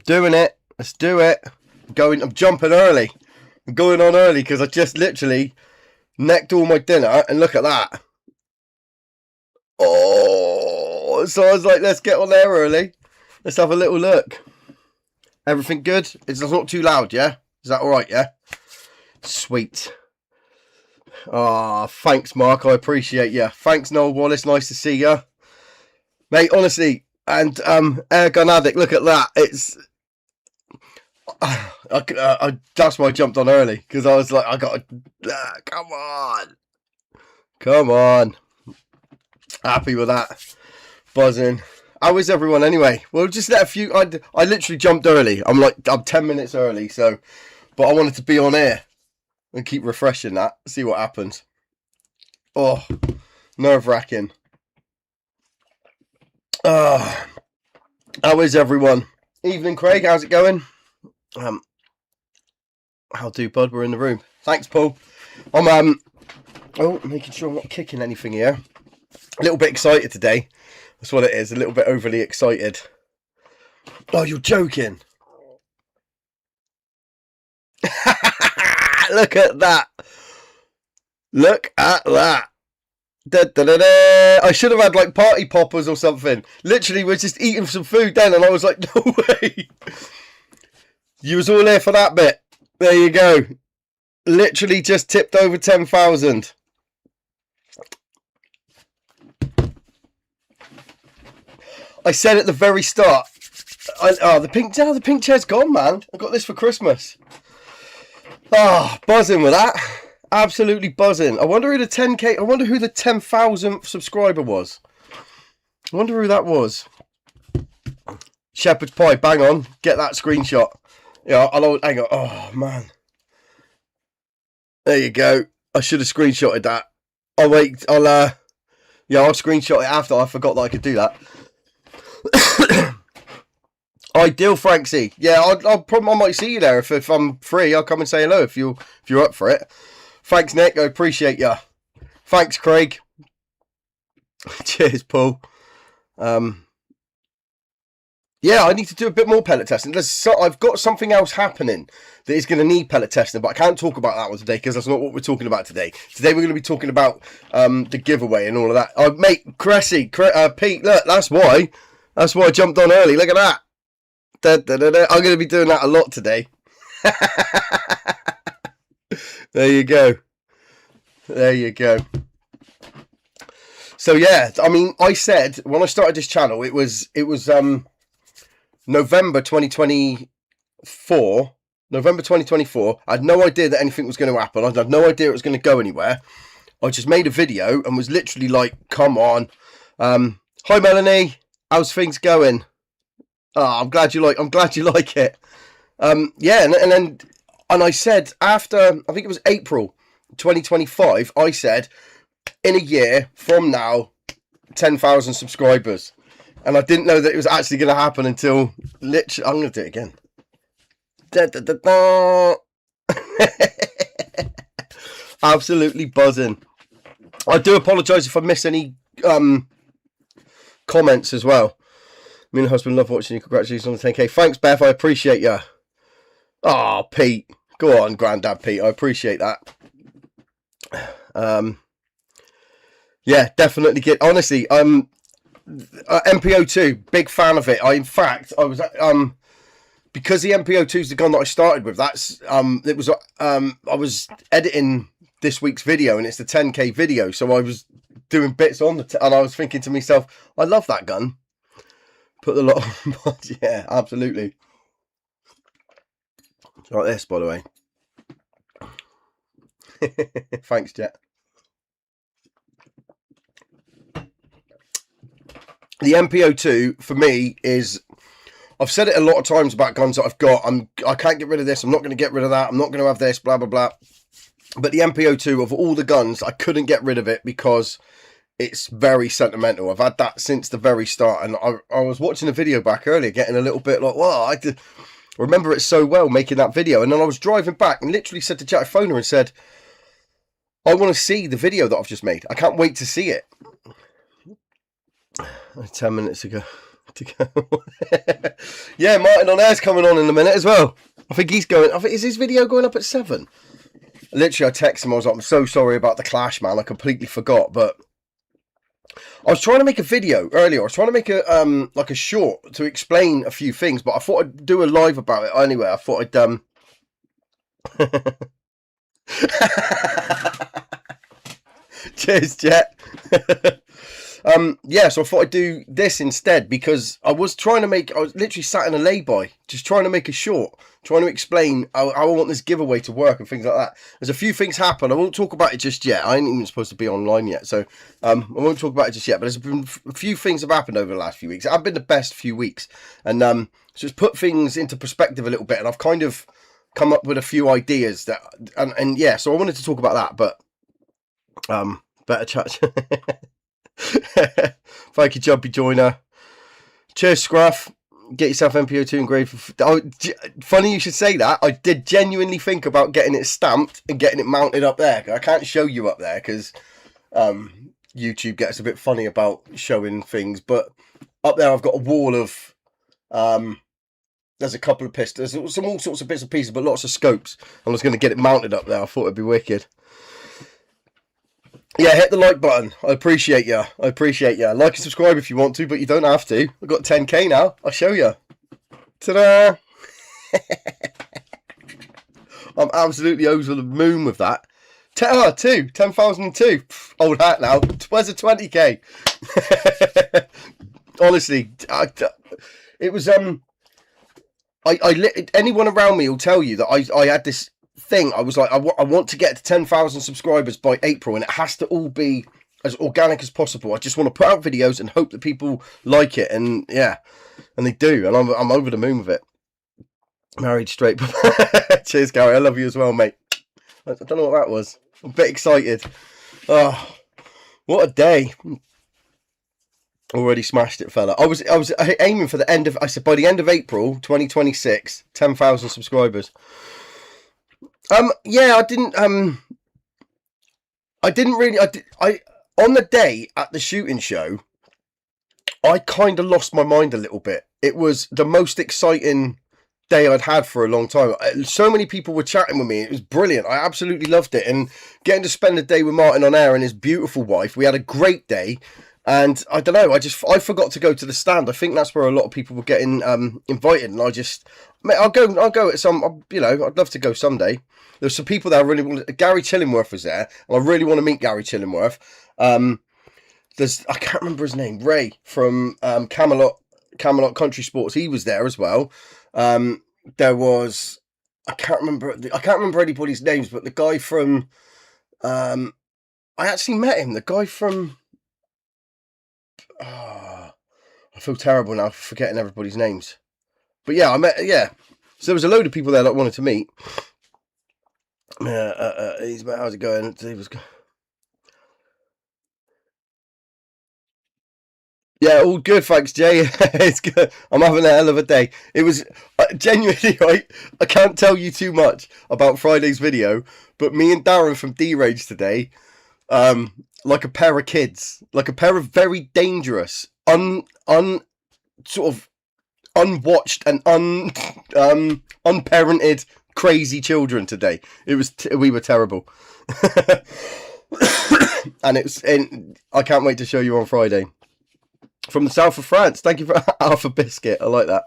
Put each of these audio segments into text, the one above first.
Doing it. Let's do it. I'm jumping early. I'm going on early because I just literally necked all my dinner, and look at that. Oh, so I was like, let's get on there early. Let's have a little look. Everything good? It's not too loud, yeah? Is that all right, yeah? Sweet. Ah, thanks, Mark. I appreciate you. Thanks, Noel Wallace. Nice to see you, mate. Honestly, and Airgun Addict. Look at that. It's that's why I jumped on early, because I was like, I got come on. Happy with that. Buzzing. How is everyone anyway? Well, just let a few. I literally jumped early. I'm 10 minutes early, so, but I wanted to be on air and keep refreshing that. See what happens. Oh, nerve-wracking. How is everyone? Evening, Craig. How's it going? How do, bud? We're in the room. Thanks, Paul. I'm making sure I'm not kicking anything here. A little bit excited today. That's what it is. A little bit overly excited. Oh, you're joking. Look at that. Look at that. Da, da, da, da. I should have had like party poppers or something. Literally, we're just eating some food then, and I was like, no way. You was all here for that bit. There you go. Literally just tipped over 10,000. I said at the very start, the pink chair's gone, man. I got this for Christmas. Buzzing with that. Absolutely buzzing. I wonder who the 10K, I wonder who the 10,000th subscriber was. I wonder who that was. Shepherd's Pie, bang on. Get that screenshot. Yeah, hang on. Oh, man. There you go. I should have screenshotted that. I'll screenshot it after. I forgot that I could do that. Ideal, Franksy. Yeah, I might see you there if I'm free. I'll come and say hello if you're up for it. Thanks, Nick. I appreciate you. Thanks, Craig. Cheers, Paul. Yeah, I need to do a bit more pellet testing. I've got something else happening that is going to need pellet testing, but I can't talk about that one today because that's not what we're talking about today. Today we're going to be talking about the giveaway and all of that. Mate, Pete, look, that's why I jumped on early. Look at that. I'm going to be doing that a lot today. There you go. There you go. So yeah, I mean, I said when I started this channel, it was November 2024. November 2024. I had no idea that anything was going to happen. I had no idea it was going to go anywhere. I just made a video and was literally like, come on. Hi Melanie, how's things going? I'm glad you like it. Yeah, and I said after, I think it was April 2025, I said in a year from now, 10,000 subscribers. And I didn't know that it was actually going to happen until literally, I'm going to do it again. Absolutely buzzing. I do apologise if I miss any comments as well. Me and the husband love watching you. Congratulations on the 10K. Thanks, Beth. I appreciate you. Oh, Pete. Go on, Grandad Pete. I appreciate that. Yeah, definitely get. Honestly, MPO2, big fan of it. I was because the MPO2 is the gun that I started with. That's it was I was editing this week's video and it's the 10K video, so I was doing bits on and I was thinking to myself, I love that gun. Put the lot on. Yeah, absolutely. Like this, by the way. Thanks, Jet. The MPO2 for me is, I've said it a lot of times about guns that I've got. I can't get rid of this. I'm not going to get rid of that. I'm not going to have this, blah, blah, blah. But the MPO2 of all the guns, I couldn't get rid of it because it's very sentimental. I've had that since the very start. And I was watching a video back earlier, getting a little bit like, well, I remember it so well making that video. And then I was driving back and literally said to Jack, phoned her and said, I want to see the video that I've just made. I can't wait to see it. 10 minutes ago. to go. Yeah, Martin on Air's coming on in a minute as well. I think he's going. Is his video going up at 7? Literally, I texted him. I was like, I'm so sorry about the clash, man. I completely forgot. But I was trying to make a video earlier. I was trying to make a like a short to explain a few things, but I thought I'd do a live about it anyway. I thought I'd Cheers, Jet. Yeah, so I thought I'd do this instead because I was literally sat in a lay-by, just trying to make a short, trying to explain how I want this giveaway to work and things like that. There's a few things happen. I won't talk about it just yet. I ain't even supposed to be online yet, so I won't talk about it just yet. But there's been a few things have happened over the last few weeks. It have been the best few weeks, and so it's put things into perspective a little bit. And I've kind of come up with a few ideas that, and yeah, so I wanted to talk about that, but better chat. Thank you, Jumpy Joiner. Cheers, Scruff. Get yourself MPO2 engraved. Funny you should say that. I did genuinely think about getting it stamped and getting it mounted up there. I can't show you up there because YouTube gets a bit funny about showing things. But up there, I've got a wall of. There's a couple of pistols, some all sorts of bits and pieces, but lots of scopes. I was going to get it mounted up there. I thought it'd be wicked. Yeah, hit the like button. I appreciate you. Like and subscribe if you want to, but you don't have to. I've got 10k now. I'll show you. Ta-da! I'm absolutely over the moon with that. 10,002. Old hat now. Where's a 20k? Honestly, it was anyone around me will tell you that I had this thing. I was like, I want to get to 10,000 subscribers by April, and it has to all be as organic as possible. I just want to put out videos and hope that people like it, and yeah, and they do, and I'm over the moon with it. Married straight. Cheers, Gary. I love you as well, mate. I don't know what that was. I'm a bit excited. Oh, what a day. Already smashed it, fella. I was aiming for the end of, I said by the end of April 2026, 10,000 subscribers. Yeah, I didn't really, on the day at the shooting show, I kind of lost my mind a little bit. It was the most exciting day I'd had for a long time. So many people were chatting with me. It was brilliant. I absolutely loved it. And getting to spend the day with Martin on Air and his beautiful wife, we had a great day. And I don't know, I forgot to go to the stand. I think that's where a lot of people were getting invited. And I'll go at some, I'd love to go someday. There's some people that I really want. Gary Chillingworth was there, and I really want to meet Gary Chillingworth. I can't remember his name, Ray from Camelot Country Sports. He was there as well. There was, I can't remember anybody's names, but the guy from, I actually met him. The guy from, I feel terrible now for forgetting everybody's names. But yeah, so there was a load of people there that I wanted to meet. How's it going? Yeah, all good, thanks, Jay. It's good. I'm having a hell of a day. It was genuinely, right? I can't tell you too much about Friday's video, but me and Darren from D-Rage today, like a pair of kids, like a pair of very dangerous, sort of unwatched and unparented crazy children today. We were terrible. And I can't wait to show you on Friday. From the south of France. Thank you for Alpha Biscuit. I like that.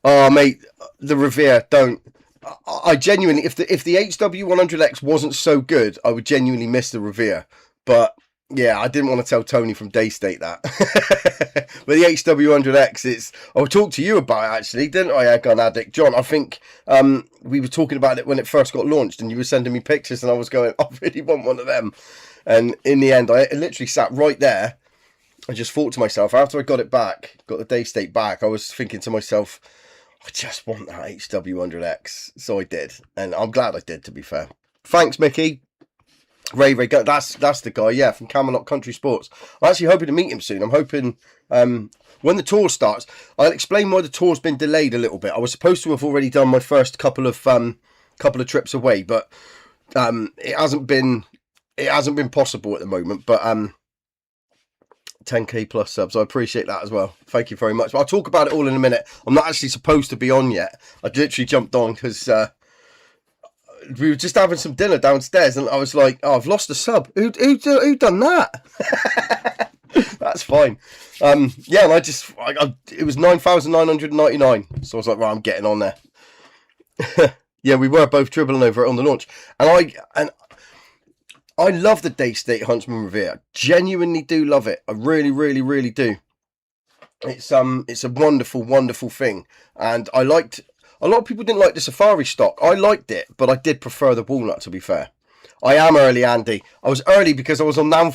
Oh, mate, the Revere, don't. I genuinely, if the HW100X wasn't so good, I would genuinely miss the Revere. But yeah, I didn't want to tell Tony from Daystate that. But the HW100X, I talked to you about it actually, didn't I, Gun Addict? John, I think we were talking about it when it first got launched, and you were sending me pictures, and I was going, I really want one of them. And in the end, I literally sat right there. I just thought to myself, after I got the Daystate back, I was thinking to myself, I just want that HW100X. So I did, and I'm glad I did, to be fair. Thanks, Mickey. Ray, that's the guy, yeah, from Camelot Country Sports. I'm actually hoping to meet him soon. I'm hoping when the tour starts. I'll explain why the tour's been delayed a little bit. I was supposed to have already done my first couple of trips away, but it hasn't been possible at the moment. But 10k plus subs. I appreciate that as well. Thank you very much. But I'll talk about it all in a minute. I'm not actually supposed to be on yet. I literally jumped on because we were just having some dinner downstairs, and I was like, "Oh, I've lost a sub. Who done that?" That's fine. Yeah, and it was 9,999. So I was like, "Right, I'm getting on there." Yeah, we were both dribbling over it on the launch, and I love the Day State Huntsman Revere. Genuinely do love it. I really, really, really do. It's a wonderful, wonderful thing, and I liked. A lot of people didn't like the Safari stock. I liked it, but I did prefer the walnut. To be fair, I am early, Andy. I was early because I was on 9.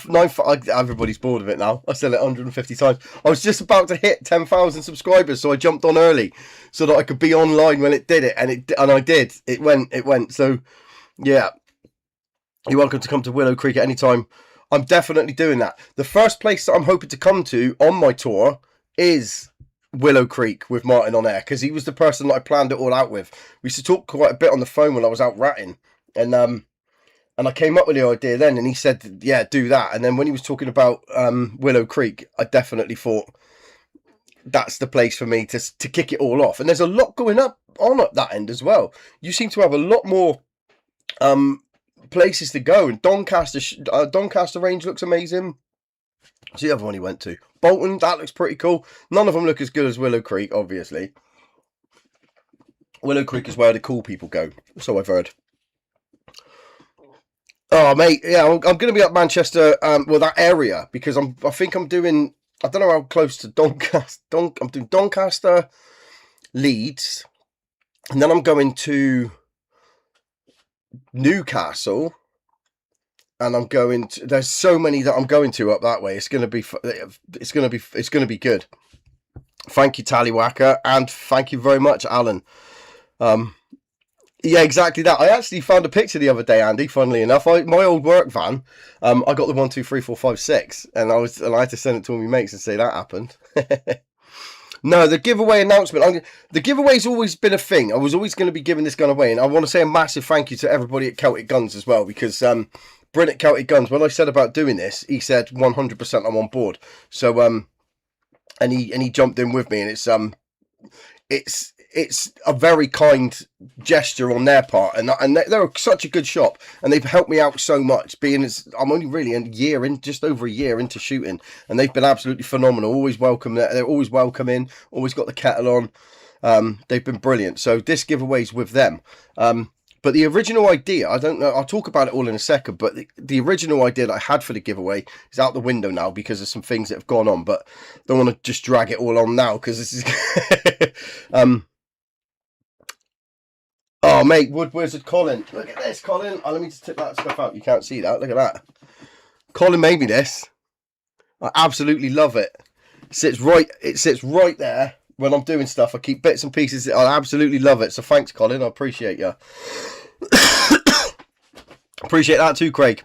Everybody's bored of it now. I said it 150 times. I was just about to hit 10,000 subscribers, so I jumped on early so that I could be online when it did it, and I did. It went. So, yeah. You're welcome to come to Willow Creek at any time. I'm definitely doing that. The first place that I'm hoping to come to on my tour is Willow Creek with Martin on air, because he was the person that I planned it all out with. We used to talk quite a bit on the phone when I was out ratting, and I came up with the idea then, and he said, yeah, do that. And then when he was talking about Willow Creek, I definitely thought that's the place for me to kick it all off. And there's a lot going on at that end as well. You seem to have a lot more places to go, and Doncaster Range looks amazing. What's the other one he went to? Bolton, that looks pretty cool. None of them look as good as Willow Creek, obviously. Willow Creek is where the cool people go, so I've heard. Oh, mate, yeah, I'm going to be up Manchester, well, that area, because I think I'm doing, I don't know how close to Doncaster. I'm doing Doncaster, Leeds, and then I'm going to Newcastle, and I'm going to, there's so many that I'm going to up that way. It's going to be good. Thank you, Tallywhacker, and thank you very much, Alan. Yeah, exactly that. I actually found a picture the other day, Andy, funnily enough. My old work van, I got the 1, 2, 3, 4, 5, 6, and I had to send it to all my mates and say that happened. No, the giveaway announcement. The giveaway's always been a thing. I was always going to be giving this gun away, and I want to say a massive thank you to everybody at Celtic Guns as well, because Brent at Celtic Guns, when I said about doing this, he said 100% I'm on board. So and he jumped in with me, and it's a very kind gesture on their part, and they're such a good shop, and they've helped me out so much. I'm only really just over a year into shooting, and they've been absolutely phenomenal. Always welcome. They're always welcoming. Always got the kettle on. They've been brilliant. So this giveaway's with them. But the original idea, I don't know. I'll talk about it all in a second. But the original idea that I had for the giveaway is out the window now because of some things that have gone on. But I don't want to just drag it all on now because this is. Oh, mate, Wood Wizard Colin. Look at this, Colin. Oh, let me just tip that stuff out. You can't see that. Look at that. Colin made me this. I absolutely love it. It sits right there when I'm doing stuff. I keep bits and pieces. I absolutely love it. So thanks, Colin. I appreciate you. Appreciate that too, Craig.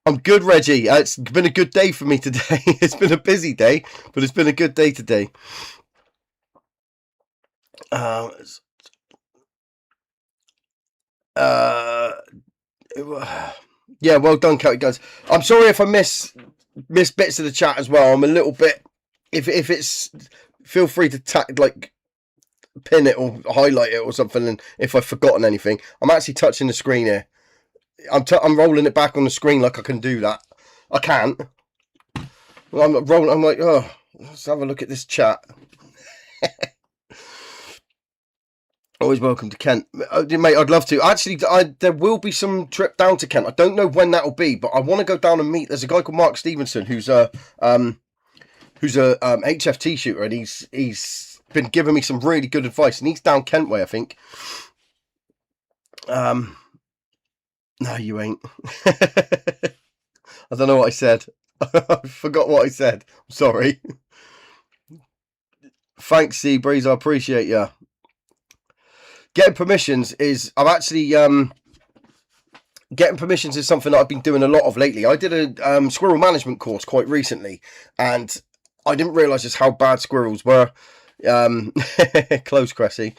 I'm good, Reggie. It's been a good day for me today. It's been a busy day, but it's been a good day today. Yeah, well done, Celtic Guns. I'm sorry if I miss bits of the chat as well. I'm a little bit. If it's, feel free to pin it or highlight it or something. And if I've forgotten anything, I'm actually touching the screen here. I'm rolling it back on the screen like I can do that. I can't. Well, I'm rolling. I'm like, oh, let's have a look at this chat. Always welcome to Kent, mate. I'd love to. Actually, there will be some trip down to Kent. I don't know when that will be, but I want to go down and meet. There's a guy called Mark Stevenson who's a HFT shooter, and he's been giving me some really good advice, and he's down Kent way, I think. No, you ain't. I don't know what I said. I forgot what I said. I'm sorry. Thanks, Seabreeze. I appreciate you. Getting permissions is, getting permissions is something that I've been doing a lot of lately. I did a squirrel management course quite recently, and I didn't realise just how bad squirrels were. Close, Cressy.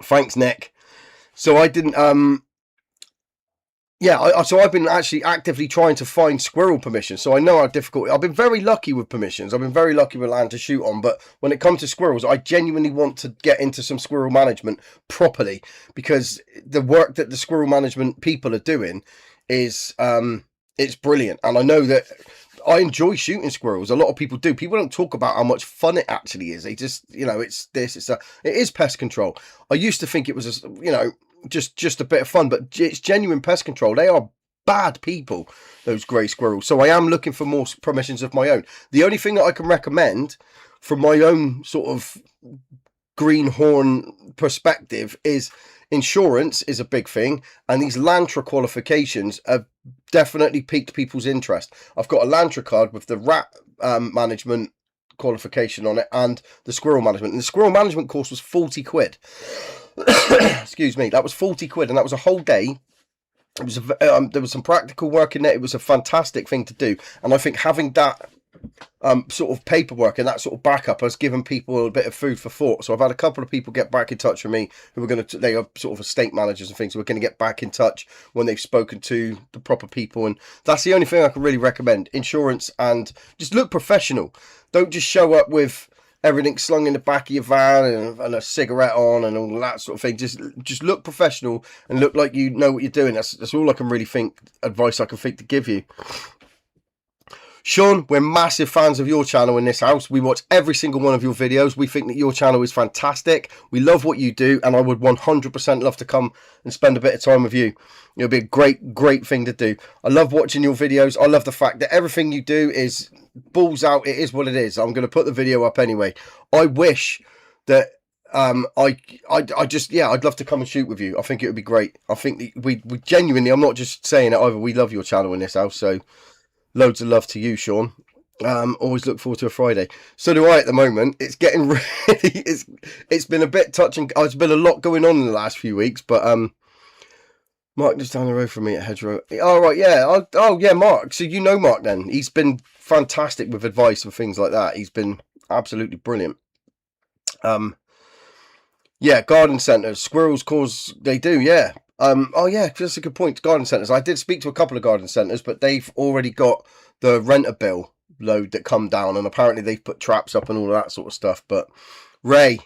Thanks, Nick. So I didn't, yeah, so I've been actually actively trying to find squirrel permissions. So I know how difficult. I've been very lucky with permissions. I've been very lucky with land to shoot on. But when it comes to squirrels, I genuinely want to get into some squirrel management properly, because the work that the squirrel management people are doing is it's brilliant. And I know that I enjoy shooting squirrels. A lot of people do. People don't talk about how much fun it actually is. They just, it's this, it is pest control. I used to think it was, just a bit of fun, but it's genuine pest control. They are bad people, those grey squirrels. So I am looking for more permissions of my own. The only thing that I can recommend from my own sort of greenhorn perspective is insurance is a big thing, and these Lantra qualifications have definitely piqued people's interest. I've got a Lantra card with the rat management qualification on it and the squirrel management, and the squirrel management course was 40 quid. Excuse me, that was 40 quid, and that was a whole day. It was there was some practical work in it. It was a fantastic thing to do, and I think having that sort of paperwork and that sort of backup has given people a bit of food for thought. So I've had a couple of people get back in touch with me who are they are sort of estate managers and things, who are going to get back in touch when they've spoken to the proper people. And that's the only thing I can really recommend: insurance, and just look professional. Don't just show up with everything slung in the back of your van and a cigarette on and all that sort of thing. Just look professional and look like you know what you're doing. That's all I can really advice I can think to give you. Sean, we're massive fans of your channel in this house. We watch every single one of your videos. We think that your channel is fantastic. We love what you do, and I would 100% love to come and spend a bit of time with you. It'll be a great thing to do. I love watching your videos. I love the fact that everything you do is balls out. It is what it is. I'm going to put the video up anyway. I wish that I'd love to come and shoot with you. I think it would be great. I think that we genuinely, I'm not just saying it either, we love your channel in this house. So loads of love to you, Sean. Always look forward to a Friday. So do I at the moment. It's getting really, it's been a bit touching. There's been a lot going on in the last few weeks, but Mark just down the road from me at Hedgerow. Oh, right, yeah. Oh, yeah, Mark. So you know Mark then. He's been fantastic with advice and things like that. He's been absolutely brilliant. Yeah, garden centres. Squirrels cause, they do, yeah. Oh, yeah, that's a good point. Garden centres. I did speak to a couple of garden centres, but they've already got the renter bill load that come down, and apparently they've put traps up and all of that sort of stuff. But Ray,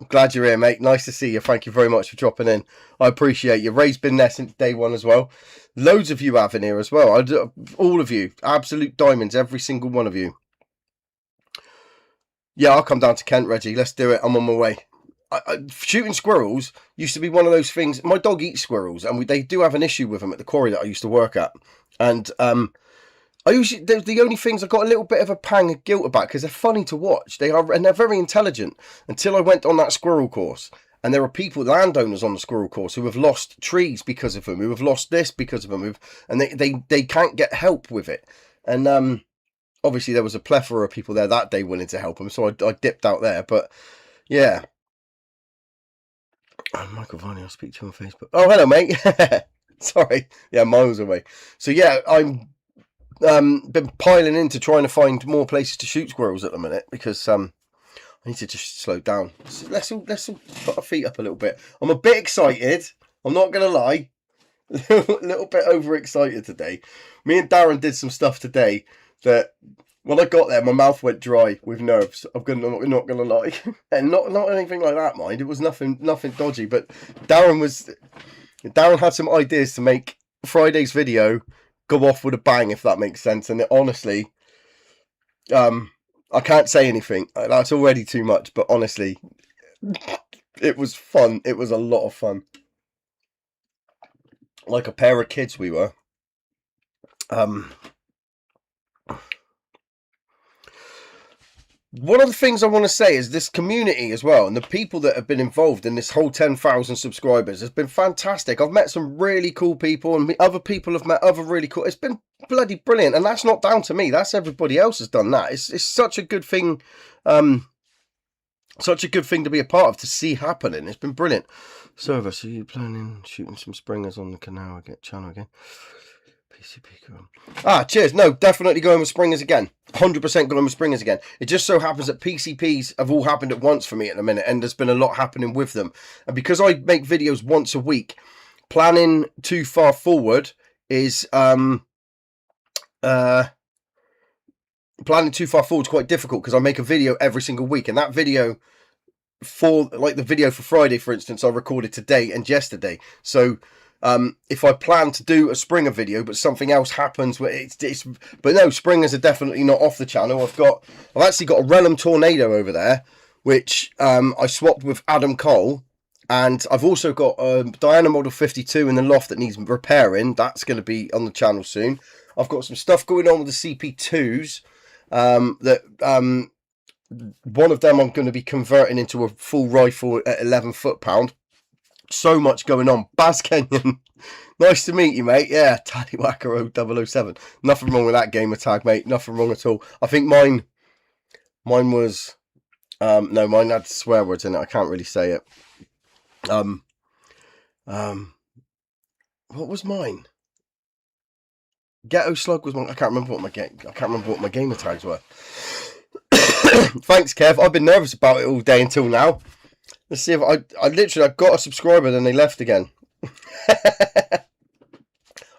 I'm glad you're here, mate. Nice to see you. Thank you very much for dropping in. I appreciate you. Ray's been there since day one as well. Loads of you have in here as well. All of you. Absolute diamonds, every single one of you. Yeah, I'll come down to Kent, Reggie. Let's do it. I'm on my way. Shooting squirrels used to be one of those things. My dog eats squirrels, and they do have an issue with them at the quarry that I used to work at. And they're the only things I got a little bit of a pang of guilt about, because they're funny to watch. They are, and they're very intelligent. Until I went on that squirrel course, and there are people, landowners on the squirrel course, who have lost trees because of them, who have lost this because of them, and they can't get help with it. And obviously there was a plethora of people there that day willing to help them, so I dipped out there. But yeah. Oh, Michael Varney, I'll speak to you on Facebook. Oh, hello, mate. Sorry. Yeah, miles away. So yeah, I'm been piling into trying to find more places to shoot squirrels at the minute, because I need to just slow down. So let's all put our feet up a little bit. I'm a bit excited. I'm not going to lie. A little bit overexcited today. Me and Darren did some stuff today that, when I got there, my mouth went dry with nerves. I'm not gonna lie, and not anything like that, mind. It was nothing dodgy. But Darren had some ideas to make Friday's video go off with a bang, if that makes sense. And honestly, I can't say anything. That's already too much. But honestly, it was fun. It was a lot of fun. Like a pair of kids, we were. One of the things I want to say is this community as well, and the people that have been involved in this whole 10,000 subscribers has been fantastic. I've met some really cool people, and other people have met other really cool. It's been bloody brilliant, and that's not down to me. That's everybody else has done that. It's such a good thing, such a good thing to be a part of, to see happening. It's been brilliant. So are you planning shooting some springers on the channel again? Cheers. No, definitely going with springers again. 100% going with springers again. It just so happens that PCPs have all happened at once for me at the minute, and there's been a lot happening with them. And because I make videos once a week, planning too far forward is planning too far forward is quite difficult because I make a video every single week, and that video for like the video for Friday, for instance, I recorded today and yesterday. So if I plan to do a Springer video, but something else happens where but no, Springers are definitely not off the channel. I've actually got a Relum Tornado over there, which I swapped with Adam Cole, and I've also got a Diana Model 52 in the loft that needs repairing. That's going to be on the channel soon. I've got some stuff going on with the CP2s that one of them I'm going to be converting into a full rifle at 11 foot-pound. So much going on. Baz Kenyon, nice to meet you, mate. Yeah, Tallywhacker 007. Nothing wrong with that gamer tag, mate. Nothing wrong at all. I think mine was no, mine had swear words in it. I can't really say it. What was mine? Ghetto Slug was mine. I can't remember what my gamer tags were. Thanks, Kev. I've been nervous about it all day until now. Let's see if I got a subscriber, then they left again.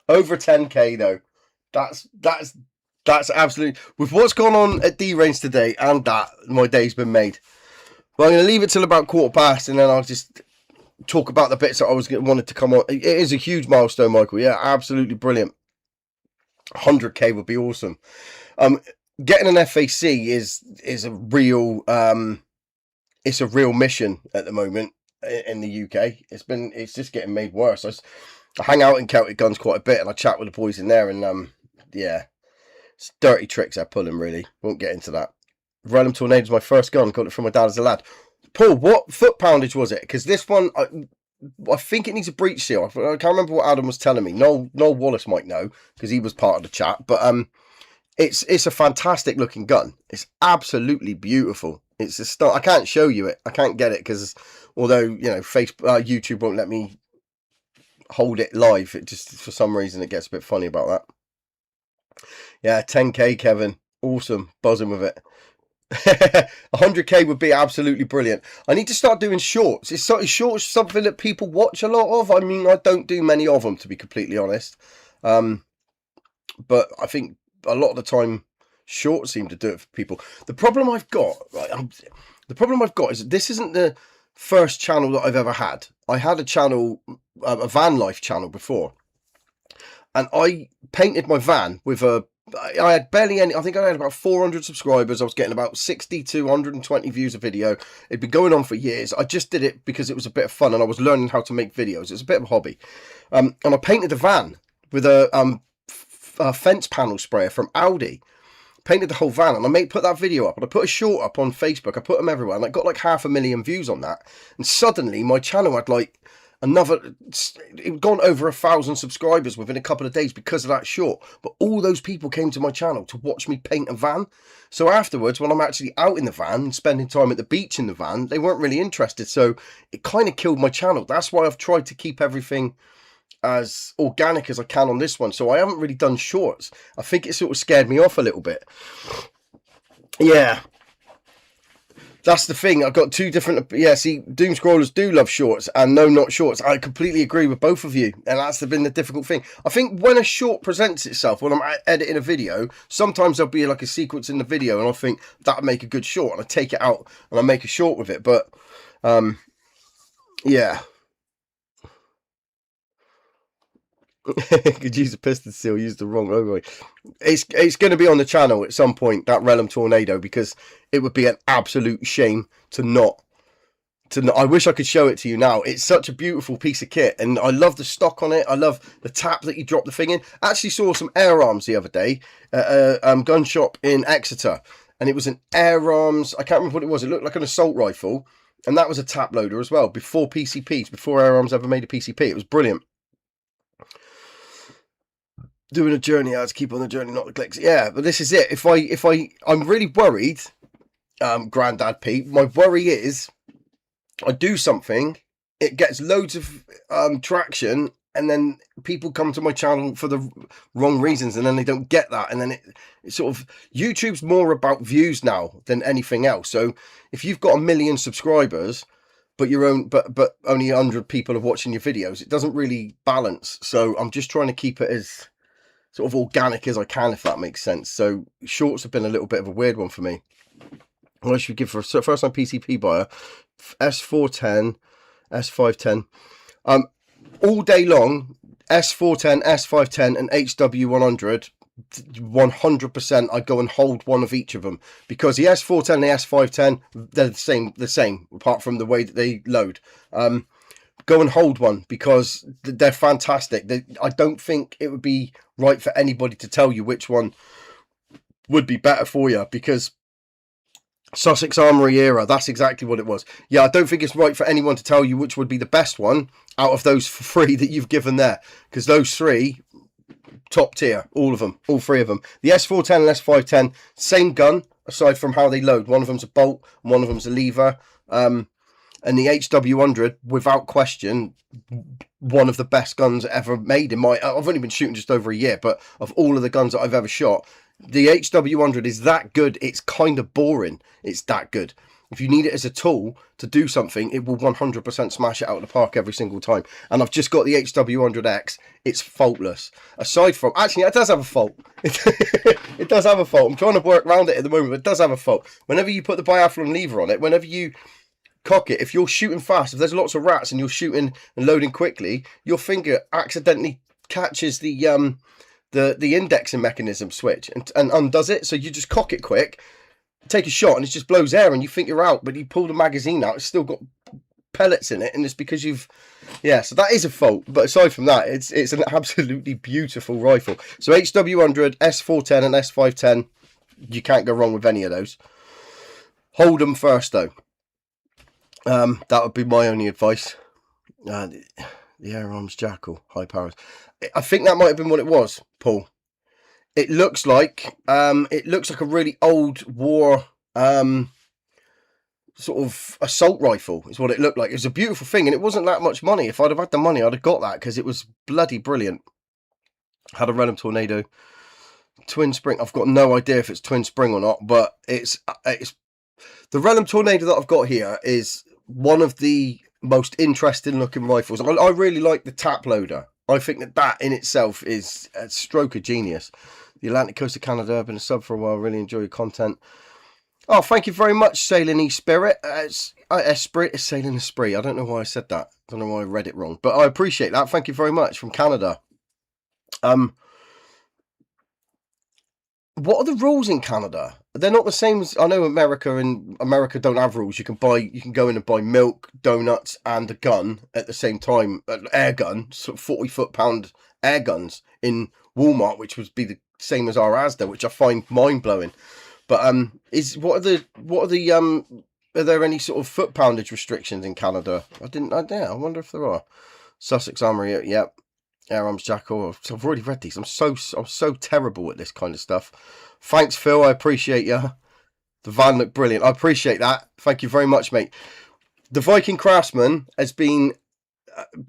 Over 10k though. That's absolutely, with what's gone on at D-Range today and that, my day's been made. But I'm going to leave it till about 1:15, and then I'll just talk about the bits that I wanted to come on. It is a huge milestone, Michael. Yeah, absolutely brilliant. 100k would be awesome. Getting an FAC is a real it's a real mission at the moment in the UK. It's just getting made worse. I hang out in Celtic Guns quite a bit, and I chat with the boys in there, and yeah, it's dirty tricks they're pulling. Really, won't get into that. Relum Tornado is my first gun. Got it from my dad as a lad. Paul, what foot poundage was it? Because this one, I think it needs a breech seal. I can't remember what Adam was telling me. Noel Wallace might know because he was part of the chat. But it's a fantastic looking gun. It's absolutely beautiful. It's a start. I can't show you it. I can't get it because although YouTube won't let me hold it live, it just for some reason it gets a bit funny about that. Yeah, 10k, Kevin. Awesome, buzzing with it. 100k would be absolutely brilliant. I need to start doing shorts. Is shorts something that people watch a lot of? I mean, I don't do many of them, to be completely honest. But I think a lot of the time shorts seem to do it for people. The problem I've got is that this isn't the first channel that I've ever had. I had a channel, a van life channel before, and I painted my van with I had barely any. I think I had about 400 subscribers. I was getting about 60 to 120 views a video. It'd been going on for years. I just did it because it was a bit of fun, and I was learning how to make videos. It's a bit of a hobby. And I painted the van with a fence panel sprayer from Audi. Painted the whole van, and I put that video up, and I put a short up on Facebook. I put them everywhere, and I got like 500,000 views on that. And suddenly my channel had like it gone over 1,000 subscribers within a couple of days because of that short. But all those people came to my channel to watch me paint a van. So afterwards, when I'm actually out in the van and spending time at the beach in the van, they weren't really interested. So it kind of killed my channel. That's why I've tried to keep everything as organic as I can on this one. So I haven't really done shorts. I think it sort of scared me off a little bit. Yeah. That's the thing. I've got two different. Yeah, see, Doom Scrollers do love shorts and no, not shorts. I completely agree with both of you, and that's been the difficult thing. I think when a short presents itself, when I'm editing a video, sometimes there'll be like a sequence in the video, and I think that'd make a good short, and I take it out and I make a short with it. But yeah. Could use a piston seal, use the wrong logo. It's going to be on the channel at some point, that Relum Tornado, because it would be an absolute shame to not. I wish I could show it to you now. It's such a beautiful piece of kit, and I love the stock on it. I love the tap that you drop the thing in. I actually saw some air arms the other day at a gun shop in Exeter, and it was an air arms. I can't remember what it was. It looked like an assault rifle, and that was a tap loader as well. Before PCPs, before air arms ever made a PCP, it was brilliant. Doing a journey, I had to keep on the journey, not the clicks. Yeah, but this is it. I'm really worried, Grandad Pete. My worry is, I do something, it gets loads of traction, and then people come to my channel for the wrong reasons, and then they don't get that, and then it sort of, YouTube's more about views now than anything else. So if you've got 1 million subscribers, but only 100 people are watching your videos. It doesn't really balance. So I'm just trying to keep it as sort of organic as I can, if that makes sense. So shorts have been a little bit of a weird one for me. What I should give for a first time PCP buyer, S410, S510, all day long, S410, S510 and HW100, 100% I'd go and hold one of each of them, because the S410 and the S510, they're the same apart from the way that they load. Go and hold one, because they're fantastic. I don't think it would be right for anybody to tell you which one would be better for you, because Sussex Armoury era, that's exactly what it was. Yeah, I don't think it's right for anyone to tell you which would be the best one out of those three that you've given there, because those three, top tier, all of them, all three of them. The S410 and S510, same gun, aside from how they load. One of them's a bolt, and one of them's a lever. And the HW100, without question, one of the best guns ever made in my... I've only been shooting just over a year, but of all of the guns that I've ever shot, the HW100 is that good. It's kind of boring. It's that good. If you need it as a tool to do something, it will 100% smash it out of the park every single time. And I've just got the HW100X. It's faultless. Aside from... Actually, it does have a fault. It does have a fault. I'm trying to work around it at the moment, but it does have a fault. Whenever you put the biathlon lever on it, whenever you cock it, if you're shooting fast, if there's lots of rats and you're shooting and loading quickly, your finger accidentally catches the indexing mechanism switch and undoes it. So you just cock it quick, take a shot, and it just blows air and you think you're out, but you pull the magazine out, it's still got pellets in it, and it's because you've... Yeah, so that is a fault. But aside from that, it's an absolutely beautiful rifle. So HW100, S410 and S510, you can't go wrong with any of those. Hold them first though. That would be my only advice. The Air Arms Jackal, high powers. I think that might have been what it was, Paul. It looks like a really old war sort of assault rifle is what it looked like. It was a beautiful thing, and it wasn't that much money. If I'd have had the money, I'd have got that, because it was bloody brilliant. Had a Renham Tornado twin spring. I've got no idea if it's twin spring or not, but it's the Renham Tornado that I've got here is one of the most interesting looking rifles. I really like the tap loader. I think that in itself is a stroke of genius. The Atlantic Coast of Canada, I've been a sub for a while, really enjoy your content. Oh, thank you very much, Sailing E-Spirit. Esprit is Sailing Esprit. I don't know why I said that. I don't know why I read it wrong, but I appreciate that. Thank you very much from Canada. What are the rules in Canada? They're not the same as... I know America, and America don't have rules. You can go in and buy milk, donuts, and a gun at the same time. An air gun, sort of 40 foot-pound air guns in Walmart, which would be the same as our Asda, which I find mind-blowing. But are there any sort of foot poundage restrictions in Canada? I wonder if there are. Sussex Armoury, yep. Air Arms Jackal. I've already read these. I'm so terrible at this kind of stuff. Thanks, Phil. I appreciate you. The van looked brilliant. I appreciate that. Thank you very much, mate. The Viking Craftsman has been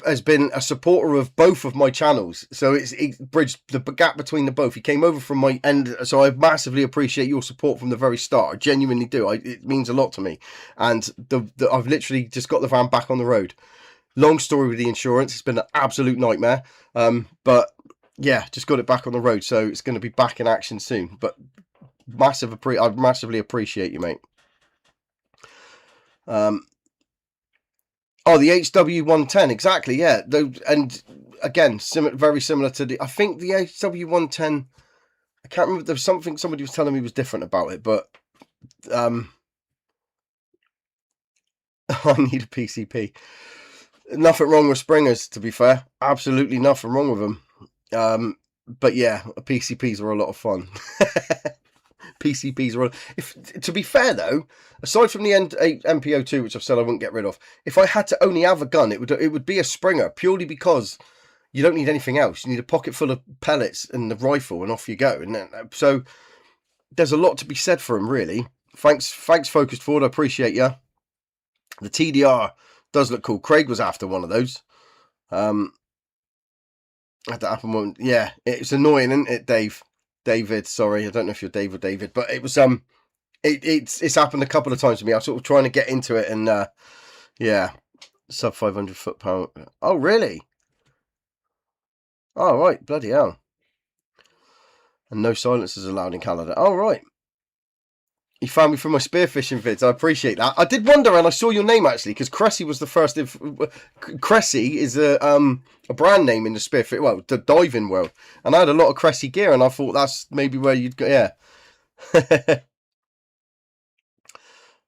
a supporter of both of my channels, so it bridged the gap between the both. He came over from my end, so I massively appreciate your support from the very start. I genuinely do. It means a lot to me, and I've literally just got the van back on the road. Long story with the insurance. It's been an absolute nightmare. But yeah, just got it back on the road. So it's going to be back in action soon. But I'd massively appreciate you, mate. Oh, the HW110. Exactly. Yeah. And again, very similar to I think the HW110, I can't remember. There was something somebody was telling me was different about it, but I need a PCP. Nothing wrong with Springers, to be fair. Absolutely nothing wrong with them. But yeah, PCPs are a lot of fun. PCPs are... to be fair, though, aside from the MPO2, which I've said I wouldn't get rid of, if I had to only have a gun, it would be a Springer, purely because you don't need anything else. You need a pocket full of pellets and the rifle, and off you go. And so there's a lot to be said for them, really. Thanks, Focused Forward. I appreciate you. The TDR does look cool. Craig was after one of those. Had that happen. Yeah, it's annoying, isn't it, Dave? David, sorry, I don't know if you're Dave or David, but it was it's happened a couple of times to me. I'm sort of trying to get into it and Yeah. Sub 500 foot-pound. Oh, really? Oh, right. Bloody hell. And no silencers allowed in Canada. Oh, right. You found me from my spearfishing vids. I appreciate that. I did wonder, and I saw your name actually, because Cressy was the first. Cressy is a brand name in the spearfish, well, the diving world. And I had a lot of Cressy gear, and I thought that's maybe where you'd go. Yeah.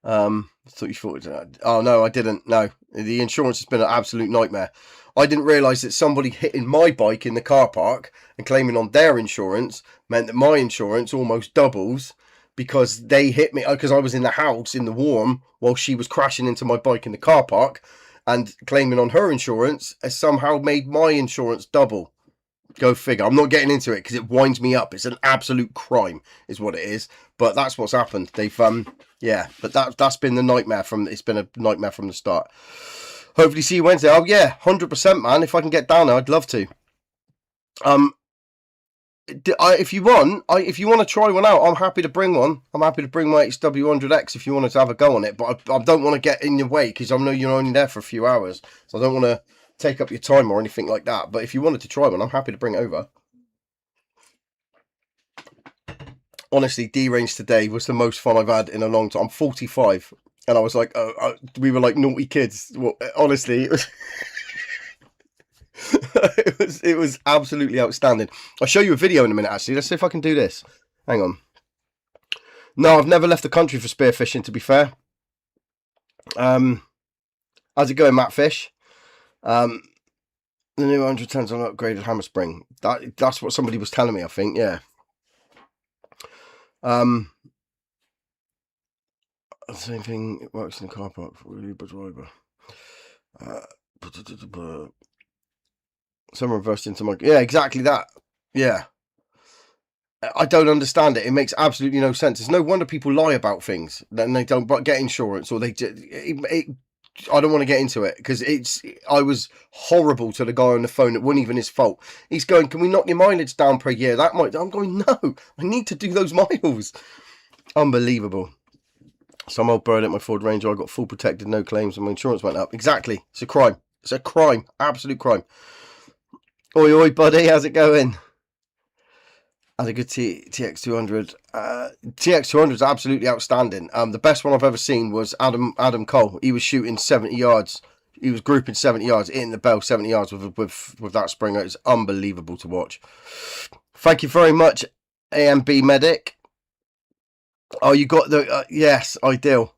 Thought you thought. Oh no, I didn't. No, the insurance has been an absolute nightmare. I didn't realise that somebody hitting my bike in the car park and claiming on their insurance meant that my insurance almost doubles. Because they hit me, because I was in the house in the warm while she was crashing into my bike in the car park, and claiming on her insurance has somehow made my insurance double. Go figure. I'm not getting into it because it winds me up. It's an absolute crime, is what it is. But that's what's happened. They've yeah. But that's been the nightmare from. It's been a nightmare from the start. Hopefully, see you Wednesday. Oh yeah, 100%, man. If I can get down there, I'd love to. If you want to try one out, I'm happy to bring one. I'm happy to bring my XW100X if you wanted to have a go on it. But I don't want to get in your way because I know you're only there for a few hours. So I don't want to take up your time or anything like that. But if you wanted to try one, I'm happy to bring it over. Honestly, D-Range today was the most fun I've had in a long time. I'm 45. And I was like, we were like naughty kids. Well, honestly, it was... it was absolutely outstanding. I'll show you a video in a minute, actually. Let's see if I can do this. Hang on. No, I've never left the country for spearfishing, to be fair. How's it going, Matt Fish? The new 110's on upgraded hammer spring. That's what somebody was telling me, I think, yeah. Same thing, it works in the car park for Uber driver. Someone reversed into my... Yeah, exactly that. Yeah. I don't understand it. It makes absolutely no sense. It's no wonder people lie about things. Then they don't get insurance or they... I don't want to get into it because I was horrible to the guy on the phone. It wasn't even his fault. He's going, can we knock your mileage down per year? I'm going, no. I need to do those miles. Unbelievable. Some old bird at my Ford Ranger. I got full protected, no claims, and my insurance went up. Exactly. It's a crime. It's a crime. Absolute crime. Oi, oi, buddy, how's it going? Had a good TX200. TX200 is absolutely outstanding. The best one I've ever seen was Adam Cole. He was shooting 70 yards. He was grouping 70 yards, hitting the bell 70 yards with that springer. It's unbelievable to watch. Thank you very much, AMB Medic. Oh, you got the... yes, ideal.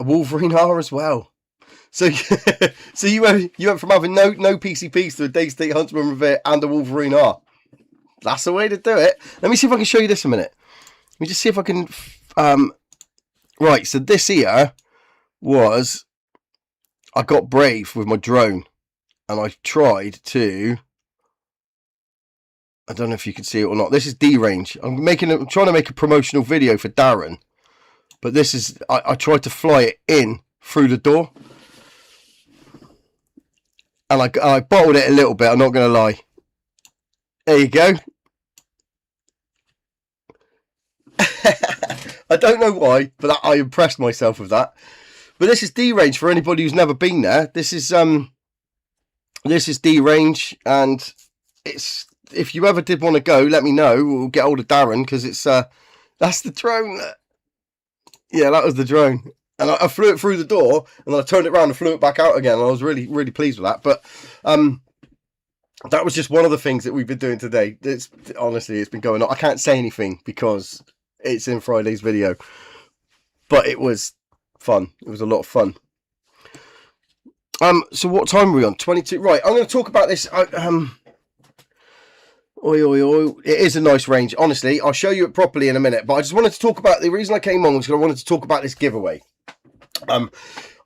A Wolverine R as well. So you went from having no PCPs to a Day State Huntsman Revere and a Wolverine R. That's the way to do it. Let me see if I can show you this a minute. Let me just see if I can... right, so this here was... I got brave with my drone. And I tried to... I don't know if you can see it or not. This is D-Range. I'm trying to make a promotional video for Darren. But this is... I tried to fly it in through the door. And I bottled it a little bit, I'm not going to lie. There you go. I don't know why, but I impressed myself with that. But this is D-Range for anybody who's never been there. This is D-Range, and it's... If you ever did want to go, let me know. We'll get hold of Darren, because it's... that's the drone. Yeah, that was the drone. And I flew it through the door, and then I turned it around and flew it back out again. And I was really, really pleased with that. But that was just one of the things that we've been doing today. Honestly, it's been going on. I can't say anything because it's in Friday's video. But it was fun. It was a lot of fun. So what time are we on? 22. Right, I'm going to talk about this. It is a nice range. Honestly, I'll show you it properly in a minute. But I just wanted to talk about... The reason I came on was because I wanted to talk about this giveaway. I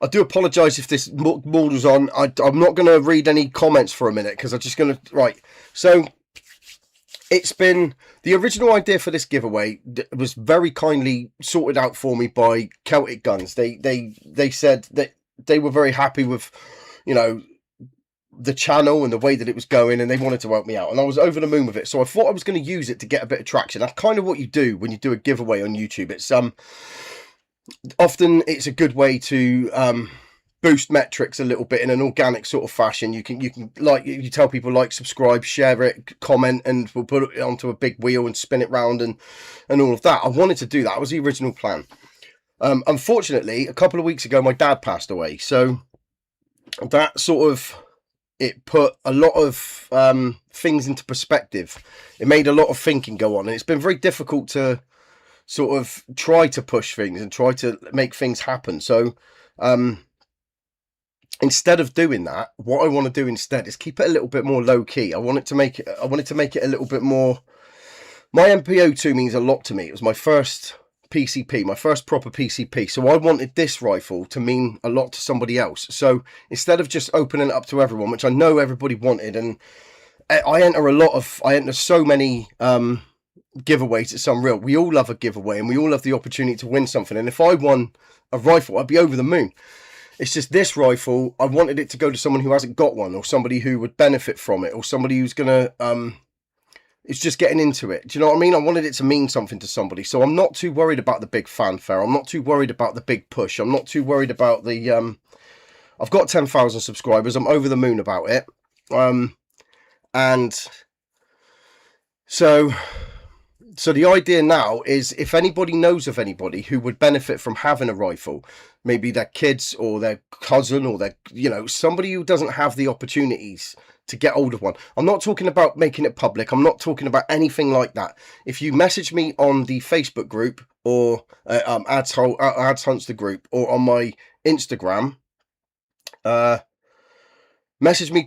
do apologise if this model's on. I'm not going to read any comments for a minute because I'm just going to... Right, so it's been... The original idea for this giveaway was very kindly sorted out for me by Celtic Guns. They said that they were very happy with, you know, the channel and the way that it was going, and they wanted to help me out, and I was over the moon with it. So I thought I was going to use it to get a bit of traction. That's kind of what you do when you do a giveaway on YouTube. It's often it's a good way to boost metrics a little bit in an organic sort of fashion. You can like, you tell people like, subscribe, share it, comment, and we'll put it onto a big wheel and spin it round and all of that. I wanted to do that. That was the original plan. Unfortunately, a couple of weeks ago, my dad passed away. So that sort of, it put a lot of things into perspective. It made a lot of thinking go on, and it's been very difficult to sort of try to push things and try to make things happen. So instead of doing that, what I want to do instead is keep it a little bit more low key. I wanted to make it a little bit more. My MPO2 means a lot to me. It was my first PCP, my first proper PCP. So I wanted this rifle to mean a lot to somebody else. So instead of just opening it up to everyone, which I know everybody wanted, and I enter so many giveaways at Sunreal. We all love a giveaway, and we all love the opportunity to win something. And if I won a rifle, I'd be over the moon. It's just this rifle, I wanted it to go to someone who hasn't got one, or somebody who would benefit from it, or somebody who's gonna is just getting into it. Do you know what I mean? I wanted it to mean something to somebody. So I'm not too worried about the big fanfare. I'm not too worried about the big push. I'm not too worried about the I've got 10,000 subscribers. I'm over the moon about it. And so the idea now is, if anybody knows of anybody who would benefit from having a rifle, maybe their kids or their cousin or their, somebody who doesn't have the opportunities to get hold of one. I'm not talking about making it public. I'm not talking about anything like that. If you message me on the Facebook group, or Adz Hunts the group, or on my Instagram, message me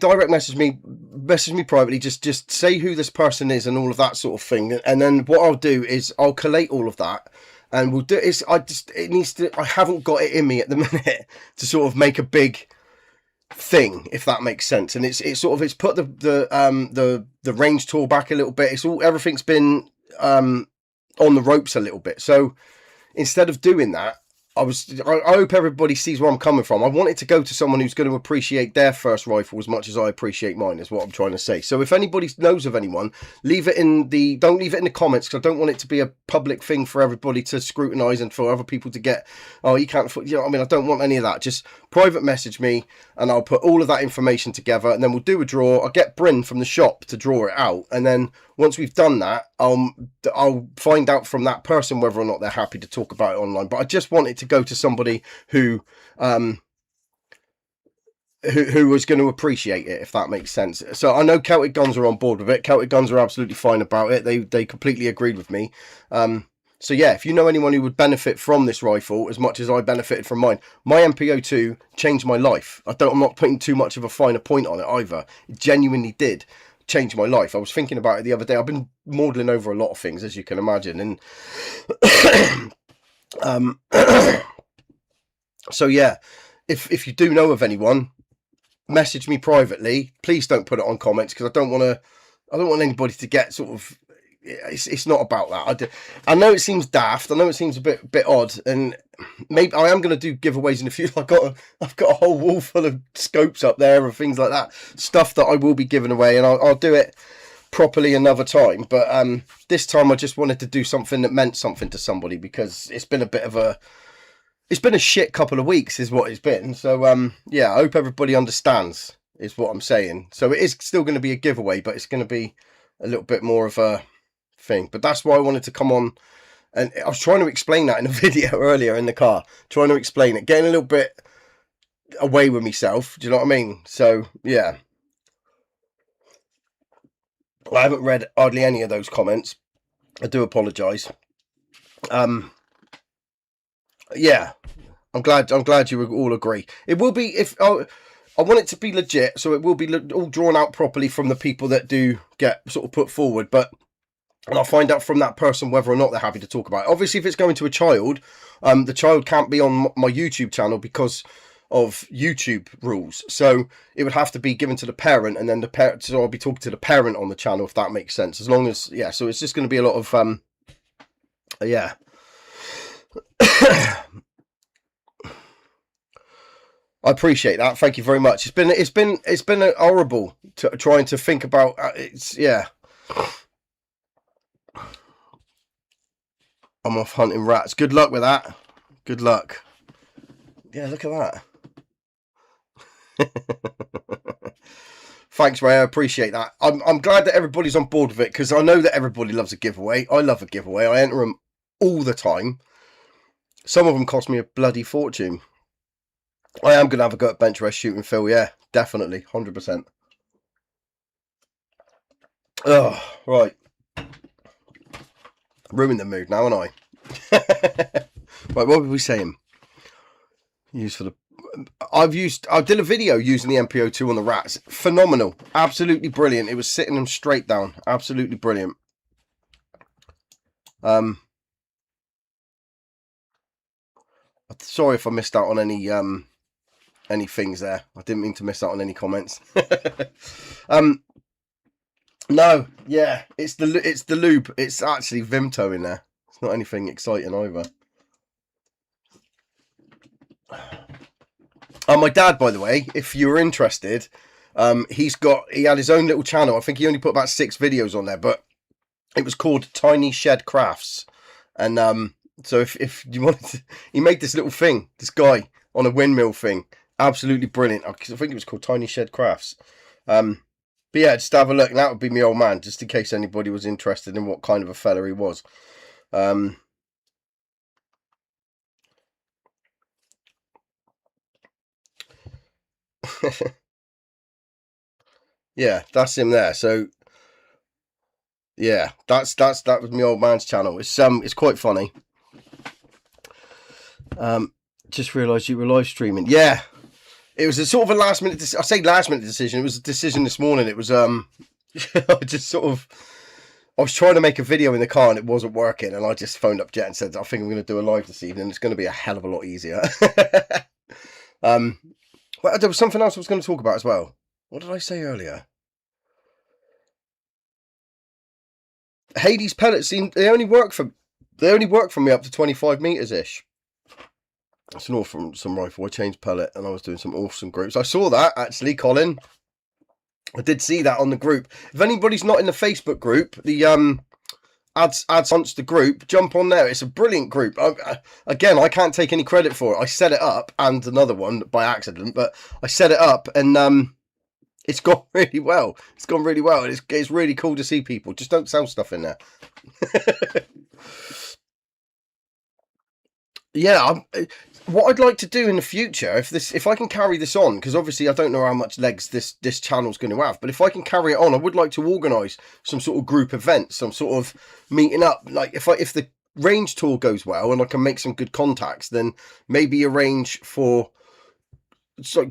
privately, just say who this person is and all of that sort of thing, and then what I'll do is I'll collate all of that, and we'll do it. I haven't got it in me at the minute to sort of make a big thing, if that makes sense. And it's put the range tool back a little bit. Everything's been on the ropes a little bit. So instead of doing that, I hope everybody sees where I'm coming from. I want it to go to someone who's going to appreciate their first rifle as much as I appreciate mine, is what I'm trying to say. So if anybody knows of anyone, don't leave it in the comments, because I don't want it to be a public thing for everybody to scrutinize and for other people to get, oh, you can't, I don't want any of that. Just private message me, and I'll put all of that information together, and then we'll do a draw. I'll get Bryn from the shop to draw it out, and then once we've done that, I'll find out from that person whether or not they're happy to talk about it online. But I just want it to go to somebody who was going to appreciate it, if that makes sense. So I know Celtic Guns are on board with it. Celtic Guns are absolutely fine about it. They completely agreed with me. So yeah, if you know anyone who would benefit from this rifle as much as I benefited from mine, my MPO2 changed my life. I'm not putting too much of a finer point on it either. It genuinely did change my life. I was thinking about it the other day. I've been maudling over a lot of things, as you can imagine, and so yeah, if you do know of anyone, message me privately. Please don't put it on comments, because I don't want anybody to get sort of, it's not about that. I know it seems daft. I know it seems a bit odd, and maybe I am going to do giveaways in the future. I've got a whole wall full of scopes up there and things like that, stuff that I will be giving away, and I'll do it properly another time. But this time I just wanted to do something that meant something to somebody, because it's been a shit couple of weeks is what it's been. So yeah, I hope everybody understands is what I'm saying. So it is still going to be a giveaway, but it's going to be a little bit more of a thing. But that's why I wanted to come on, and I was trying to explain that in a video earlier in the car, trying to explain it, getting a little bit away with myself. Do you know what I mean? So yeah, I haven't read hardly any of those comments. I do apologise. Yeah, I'm glad you all agree. It will be, if I want it to be legit, so it will be all drawn out properly from the people that do get sort of put forward, and I'll find out from that person whether or not they're happy to talk about it. Obviously, if it's going to a child, the child can't be on my YouTube channel because of YouTube rules. So it would have to be given to the parent, and then the parent. So I'll be talking to the parent on the channel, if that makes sense. As long as, yeah. So it's just going to be a lot of yeah. I appreciate that. Thank you very much. It's been horrible trying to think about. It's yeah. I'm off hunting rats. Good luck with that. Good luck. Yeah, look at that. Thanks, Ray. I appreciate that. I'm glad that everybody's on board with it, because I know that everybody loves a giveaway. I love a giveaway. I enter them all the time. Some of them cost me a bloody fortune. I am going to have a go at bench press shooting, Phil. Yeah, definitely. 100%. Oh, right. Ruined the mood now, aren't I? Right, what were we saying? Use for the... I did a video using the MPO2 on the rats. Phenomenal. Absolutely brilliant. It was sitting them straight down. Absolutely brilliant. Sorry if I missed out on any things there. I didn't mean to miss out on any comments. No, yeah, it's the lube. It's actually Vimto in there. It's not anything exciting either. My dad, by the way, if you're interested, he had his own little channel. I think he only put about 6 videos on there, but it was called Tiny Shed Crafts. And so if you wanted to, he made this little thing, this guy on a windmill thing. Absolutely brilliant. I think it was called Tiny Shed Crafts. But yeah, just have a look. And that would be my old man, just in case anybody was interested in what kind of a fella he was. Yeah, that's him there. So yeah, that was my old man's channel. It's quite funny. Just realised you were live streaming. Yeah, it was a sort of a last minute. I say last minute decision. It was a decision this morning. It was I was trying to make a video in the car and it wasn't working, and I just phoned up Jet and said, I think I'm going to do a live this evening. It's going to be a hell of a lot easier. Well, there was something else I was going to talk about as well. What did I say earlier? Hades pellets they only work for me up to 25 meters ish. It's an awesome rifle. I changed pellet and I was doing some awesome groups. I saw that actually, Colin. I did see that on the group. If anybody's not in the Facebook group, the Adz Monster group, jump on there. It's a brilliant group. Again, I can't take any credit for it. I set it up, and another one by accident, but I set it up and it's gone really well. It's gone really well. It's really cool to see people. Just don't sell stuff in there. Yeah, what I'd like to do in the future, if I can carry this on, because obviously I don't know how much legs this channel's going to have, but if I can carry it on, I would like to organise some sort of group event, some sort of meeting up. Like if the range tour goes well and I can make some good contacts, then maybe arrange for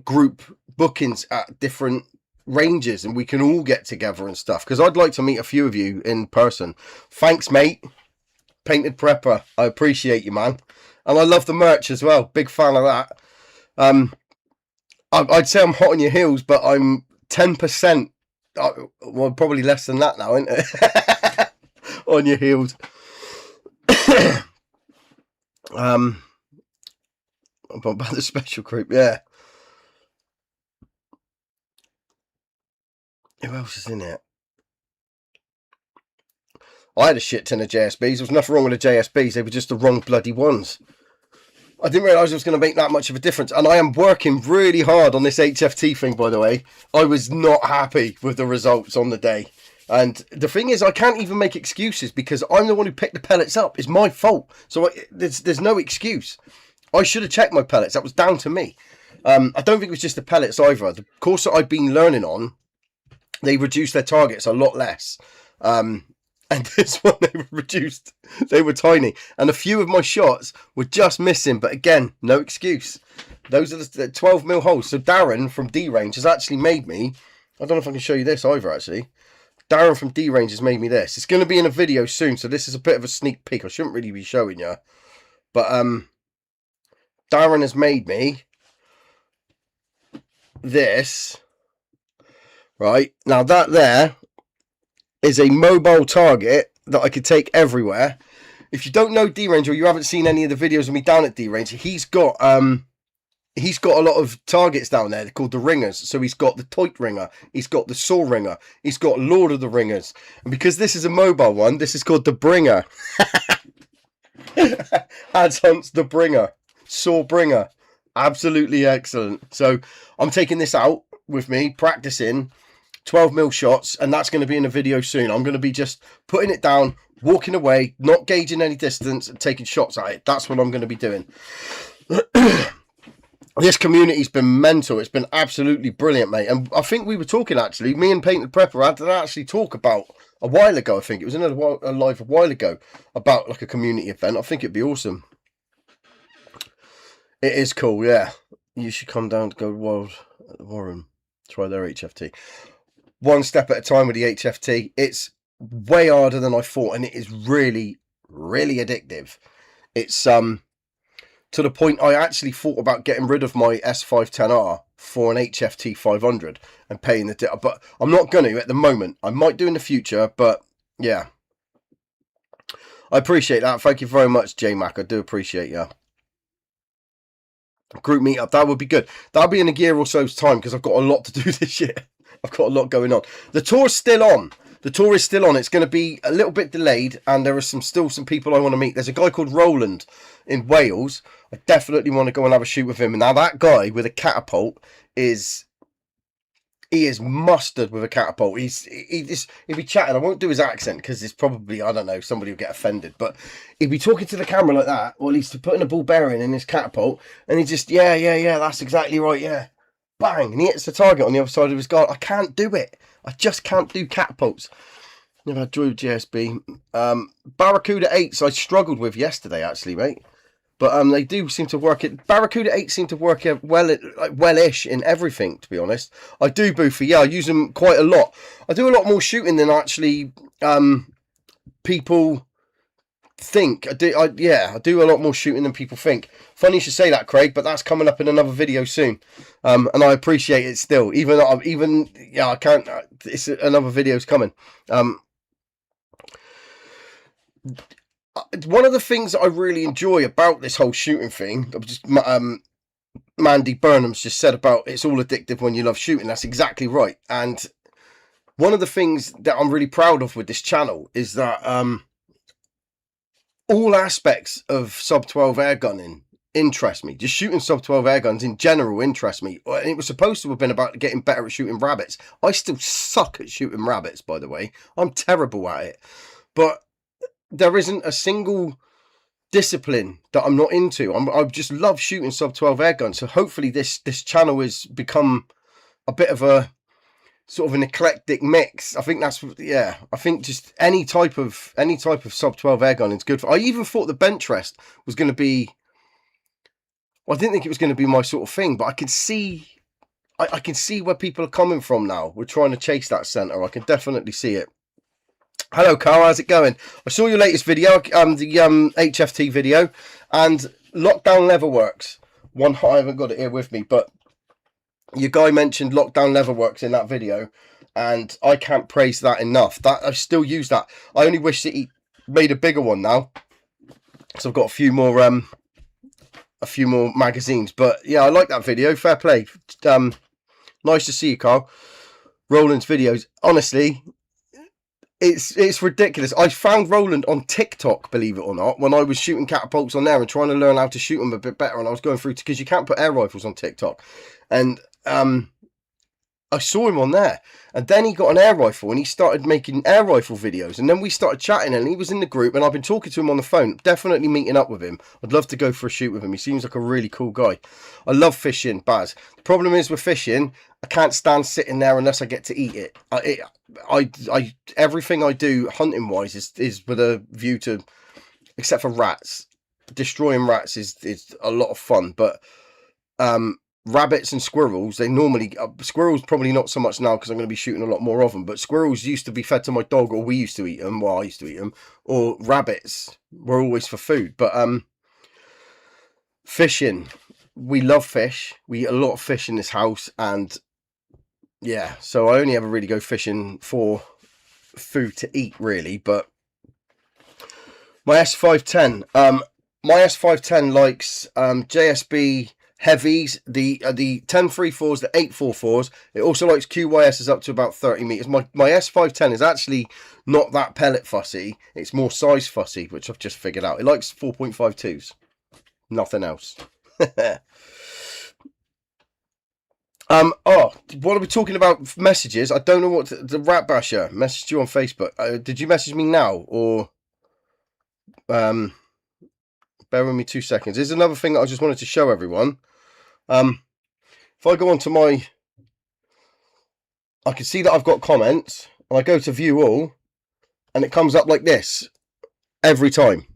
group bookings at different ranges and we can all get together and stuff, because I'd like to meet a few of you in person. Thanks, mate. Painted Prepper, I appreciate you, man. And I love the merch as well. Big fan of that. I'd say I'm hot on your heels, but I'm 10%. Well, probably less than that now, isn't it? On your heels. About the special group, yeah. Who else is in it? I had a shit ton of JSBs. There was nothing wrong with the JSBs. They were just the wrong bloody ones. I didn't realise it was going to make that much of a difference. And I am working really hard on this HFT thing, by the way. I was not happy with the results on the day. And the thing is, I can't even make excuses because I'm the one who picked the pellets up. It's my fault. So there's no excuse. I should have checked my pellets. That was down to me. I don't think it was just the pellets either. The course that I've been learning on, they reduced their targets a lot less. And this one, they were reduced. They were tiny. And a few of my shots were just missing. But again, no excuse. Those are the 12mm holes. So Darren from D-Range has actually made me... I don't know if I can show you this either, actually. Darren from D-Range has made me this. It's going to be in a video soon. So this is a bit of a sneak peek. I shouldn't really be showing you. But Darren has made me this. Right. Now that there is a mobile target that I could take everywhere. If you don't know D-Range or you haven't seen any of the videos of me down at D-Range, he's got a lot of targets down there. They're called the ringers. So he's got the Toit Ringer, he's got the Saw Ringer, he's got Lord of the Ringers. And because this is a mobile one, this is called the Bringer. Adz Hunts the Bringer. Saw Bringer. Absolutely excellent. So I'm taking this out with me, practicing 12mm shots, and that's going to be in a video soon. I'm going to be just putting it down, walking away, not gauging any distance, and taking shots at it. That's what I'm going to be doing. This community's been mental. It's been absolutely brilliant, mate. And I think we were talking, actually, me and Painted Prepper had to actually talk about a while ago. I think it was in a live a while ago about like a community event. I think it'd be awesome. It is cool, yeah. You should come down to go wild at the Warren. Try their HFT. One step at a time with the HFT. It's way harder than I thought, and it is really, really addictive. It's to the point I actually thought about getting rid of my S510R for an HFT 500 and paying the but I'm not going to at the moment. I might do in the future, but yeah. I appreciate that. Thank you very much, J-Mac. I do appreciate you. Group meetup, that would be good. That'll be in a year or so's time because I've got a lot to do this year. I've got a lot going on. The tour's still on. The tour is still on. It's going to be a little bit delayed, and there are still some people I want to meet. There's a guy called Roland in Wales. I definitely want to go and have a shoot with him. And now that guy with a catapult is mustard with a catapult. He'll be chatting. I won't do his accent because it's probably, I don't know, somebody will get offended. But he'll be talking to the camera like that, or he's putting a ball bearing in his catapult, and he just, yeah, that's exactly right, yeah. Bang, and he hits the target on the other side of his guard. I can't do it. I just can't do catapults. Never had joy with GSB. Barracuda 8s I struggled with yesterday, actually, mate. But they do seem to work it. Barracuda 8 seem to work well-ish in everything, to be honest. I do, Boofy. Yeah, I use them quite a lot. I do a lot more shooting than actually people think. I do a lot more shooting than people think. Funny you should say that, Craig, but that's coming up in another video soon. And I appreciate it still. I can't. It's another video's coming. One of the things that I really enjoy about this whole shooting thing, Mandy Burnham's just said about it's all addictive when you love shooting. That's exactly right. And one of the things that I'm really proud of with this channel is that all aspects of sub 12 air gunning interest me. Just shooting sub 12 air guns in general interest me. And it was supposed to have been about getting better at shooting rabbits. I still suck at shooting rabbits, by the way. I'm terrible at it. But there isn't a single discipline that I'm not into. I just love shooting sub 12 air guns. So hopefully this channel has become a bit of a sort of an eclectic mix. I think that's, yeah, I think just any type of sub 12 air gun is good for. I even thought the bench rest was going to be, well, I didn't think it was going to be my sort of thing, but I can see where people are coming from now. We're trying to chase that center. I can definitely see it. Hello, Carl. How's it going? I saw your latest video, the HFT video, and Lockdown Leatherworks. I haven't got it here with me, but your guy mentioned Lockdown Leatherworks in that video, and I can't praise that enough. That I still use that. I only wish that he made a bigger one now, so I've got a few more magazines. But yeah, I like that video. Fair play. Nice to see you, Carl. Roland's videos, honestly. It's ridiculous. I found Roland on TikTok, believe it or not, when I was shooting catapults on there and trying to learn how to shoot them a bit better. And I was going through, because you can't put air rifles on TikTok. And I saw him on there. And then he got an air rifle and he started making air rifle videos. And then we started chatting and he was in the group and I've been talking to him on the phone. Definitely meeting up with him. I'd love to go for a shoot with him. He seems like a really cool guy. I love fishing, Baz. The problem is with fishing, I can't stand sitting there unless I get to eat it. Everything I do hunting wise is with a view to, except for rats. Destroying rats is a lot of fun, but rabbits and squirrels, they normally, squirrels probably not so much now because I'm going to be shooting a lot more of them, but squirrels used to be fed to my dog, or we used to eat them, well, I used to eat them, or rabbits were always for food. But fishing, we love fish. We eat a lot of fish in this house, and yeah, so I only ever really go fishing for food to eat, really. But my S510 likes JSB heavies, the 1034s, the 844s. It also likes QYSs up to about 30 meters. My S510 is actually not that pellet fussy. It's more size fussy, which I've just figured out. It likes 4.52s. Nothing else. Oh, what are we talking about? Messages? I don't know what the Rat Basher messaged you on Facebook. Did you message me now or bear with me 2 seconds. There's another thing that I just wanted to show everyone. If I go onto I can see that I've got comments, and I go to view all, and it comes up like this every time.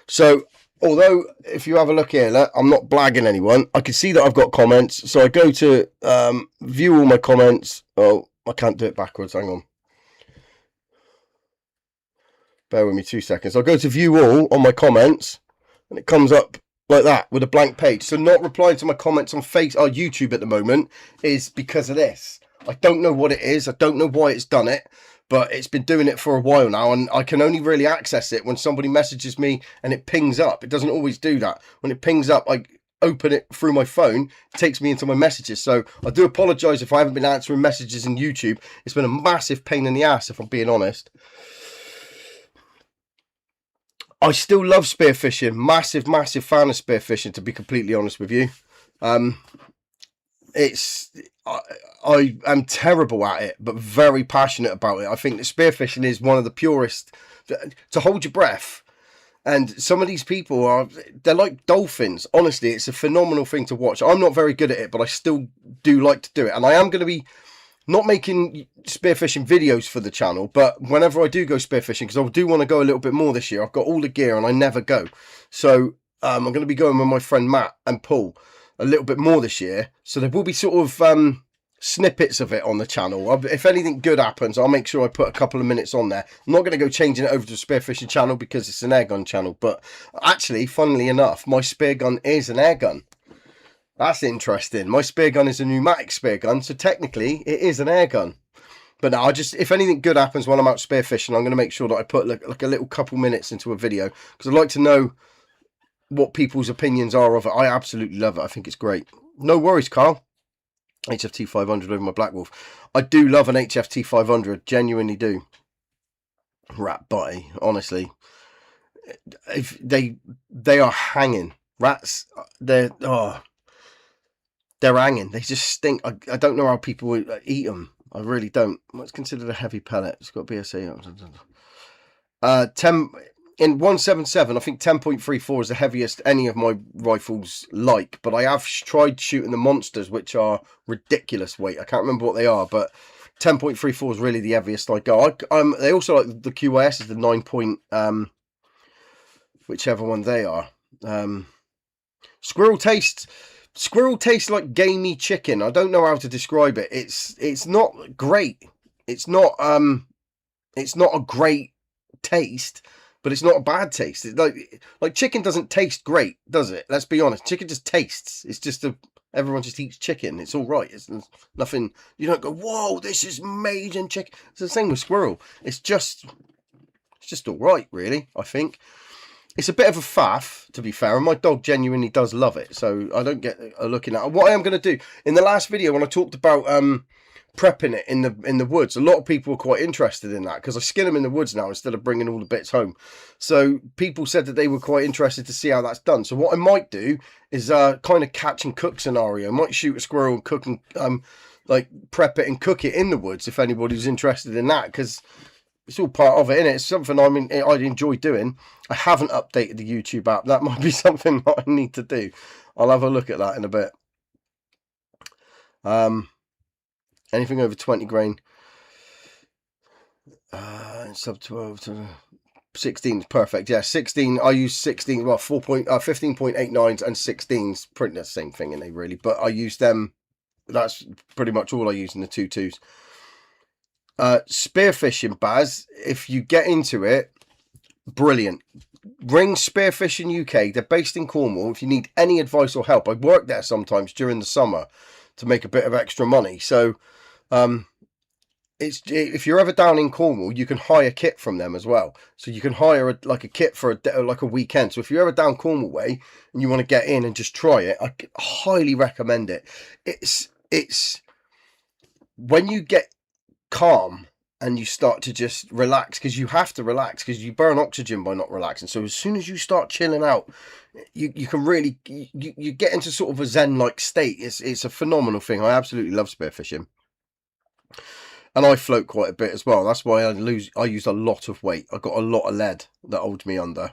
So although if you have a look here, look, I'm not blagging anyone, I can see that I've got comments. So I go to view all my comments. Oh, I can't do it backwards. Hang on. Bear with me 2 seconds. I'll go to view all on my comments, and it comes up like that with a blank page. So not replying to my comments on YouTube at the moment is because of this. I don't know what it is. I don't know why it's done it, but it's been doing it for a while now, and I can only really access it when somebody messages me and it pings up. It doesn't always do that. When it pings up, I open it through my phone, it takes me into my messages. So I do apologise if I haven't been answering messages in YouTube. It's been a massive pain in the ass, if I'm being honest. I still love spearfishing. Massive fan of spearfishing, to be completely honest with you. I am terrible at it, but very passionate about it. I think that spearfishing is one of the purest. To hold your breath, and some of these people they're like dolphins. Honestly, it's a phenomenal thing to watch. I'm not very good at it, but I still do like to do it, and I am going to be not making spearfishing videos for the channel, but whenever I do go spearfishing, because I do want to go a little bit more this year. I've got all the gear and I never go, so I'm going to be going with my friend Matt and Paul a little bit more this year. So there will be sort of snippets of it on the channel. If anything good happens, I'll make sure I put a couple of minutes on there. I'm not going to go changing it over to a spearfishing channel because it's an air gun channel, but actually, funnily enough, my spear gun is an air gun. That's interesting. My spear gun is a pneumatic spear gun, so technically it is an air gun. But no, if anything good happens when I'm out spearfishing, I'm going to make sure that I put like a little couple minutes into a video, because I'd like to know what people's opinions are of it. I absolutely love it. I think it's great. No worries, Carl. HFT 500 over my Black Wolf. I do love an HFT 500, genuinely do. Rat body, honestly. If they are hanging. Rats, they're hanging. They just stink. I don't know how people eat them. I really don't. What's considered a heavy pellet? It's got BSA. 10 in 177. I think 10.34 is the heaviest any of my rifles like. But I have tried shooting the monsters, which are ridiculous weight. I can't remember what they are, but 10.34 is really the heaviest I go. They also like the QIS is the 9. Whichever one they are. Squirrel tastes like gamey chicken. I don't know how to describe it. It's not great. It's not a great taste, but it's not a bad taste. It's like chicken doesn't taste great, does it? Let's be honest. Chicken just tastes. It's just everyone just eats chicken. It's all right. It's nothing. You don't go, whoa, this is amazing chicken. It's the same with squirrel. It's just all right, really. I think. It's a bit of a faff, to be fair, and my dog genuinely does love it, so I don't get a look in at it. What I am going to do, in the last video when I talked about prepping it in the woods, a lot of people were quite interested in that, because I skin them in the woods now instead of bringing all the bits home. So people said that they were quite interested to see how that's done. So what I might do is kind of catch and cook scenario. I might shoot a squirrel and cook and like prep it and cook it in the woods if anybody's interested in that, because it's all part of it, isn't it? It's something I'd enjoy doing. I haven't updated the YouTube app. That might be something that I need to do. I'll have a look at that in a bit. Anything over 20 grain. Sub 12 to 16 is perfect. Yeah, 16. I use 16. Well, 15.89s and 16s. Pretty the same thing, in they really. But I use them. That's pretty much all I use in the 2.2s. Spearfishing, Baz, if you get into it, brilliant. Ring Spearfishing UK, they're based in Cornwall. If you need any advice or help, I work there sometimes during the summer to make a bit of extra money. So if you're ever down in Cornwall, you can hire kit from them as well. So you can hire a kit for a weekend. So if you're ever down Cornwall way and you want to get in and just try it, I highly recommend it. It's when you get calm and you start to just relax, because you have to relax because you burn oxygen by not relaxing. So as soon as you start chilling out, you can really you get into sort of a zen-like state. It's a phenomenal thing. I absolutely love spearfishing, and I float quite a bit as well. That's why I used a lot of weight. I got a lot of lead that holds me under.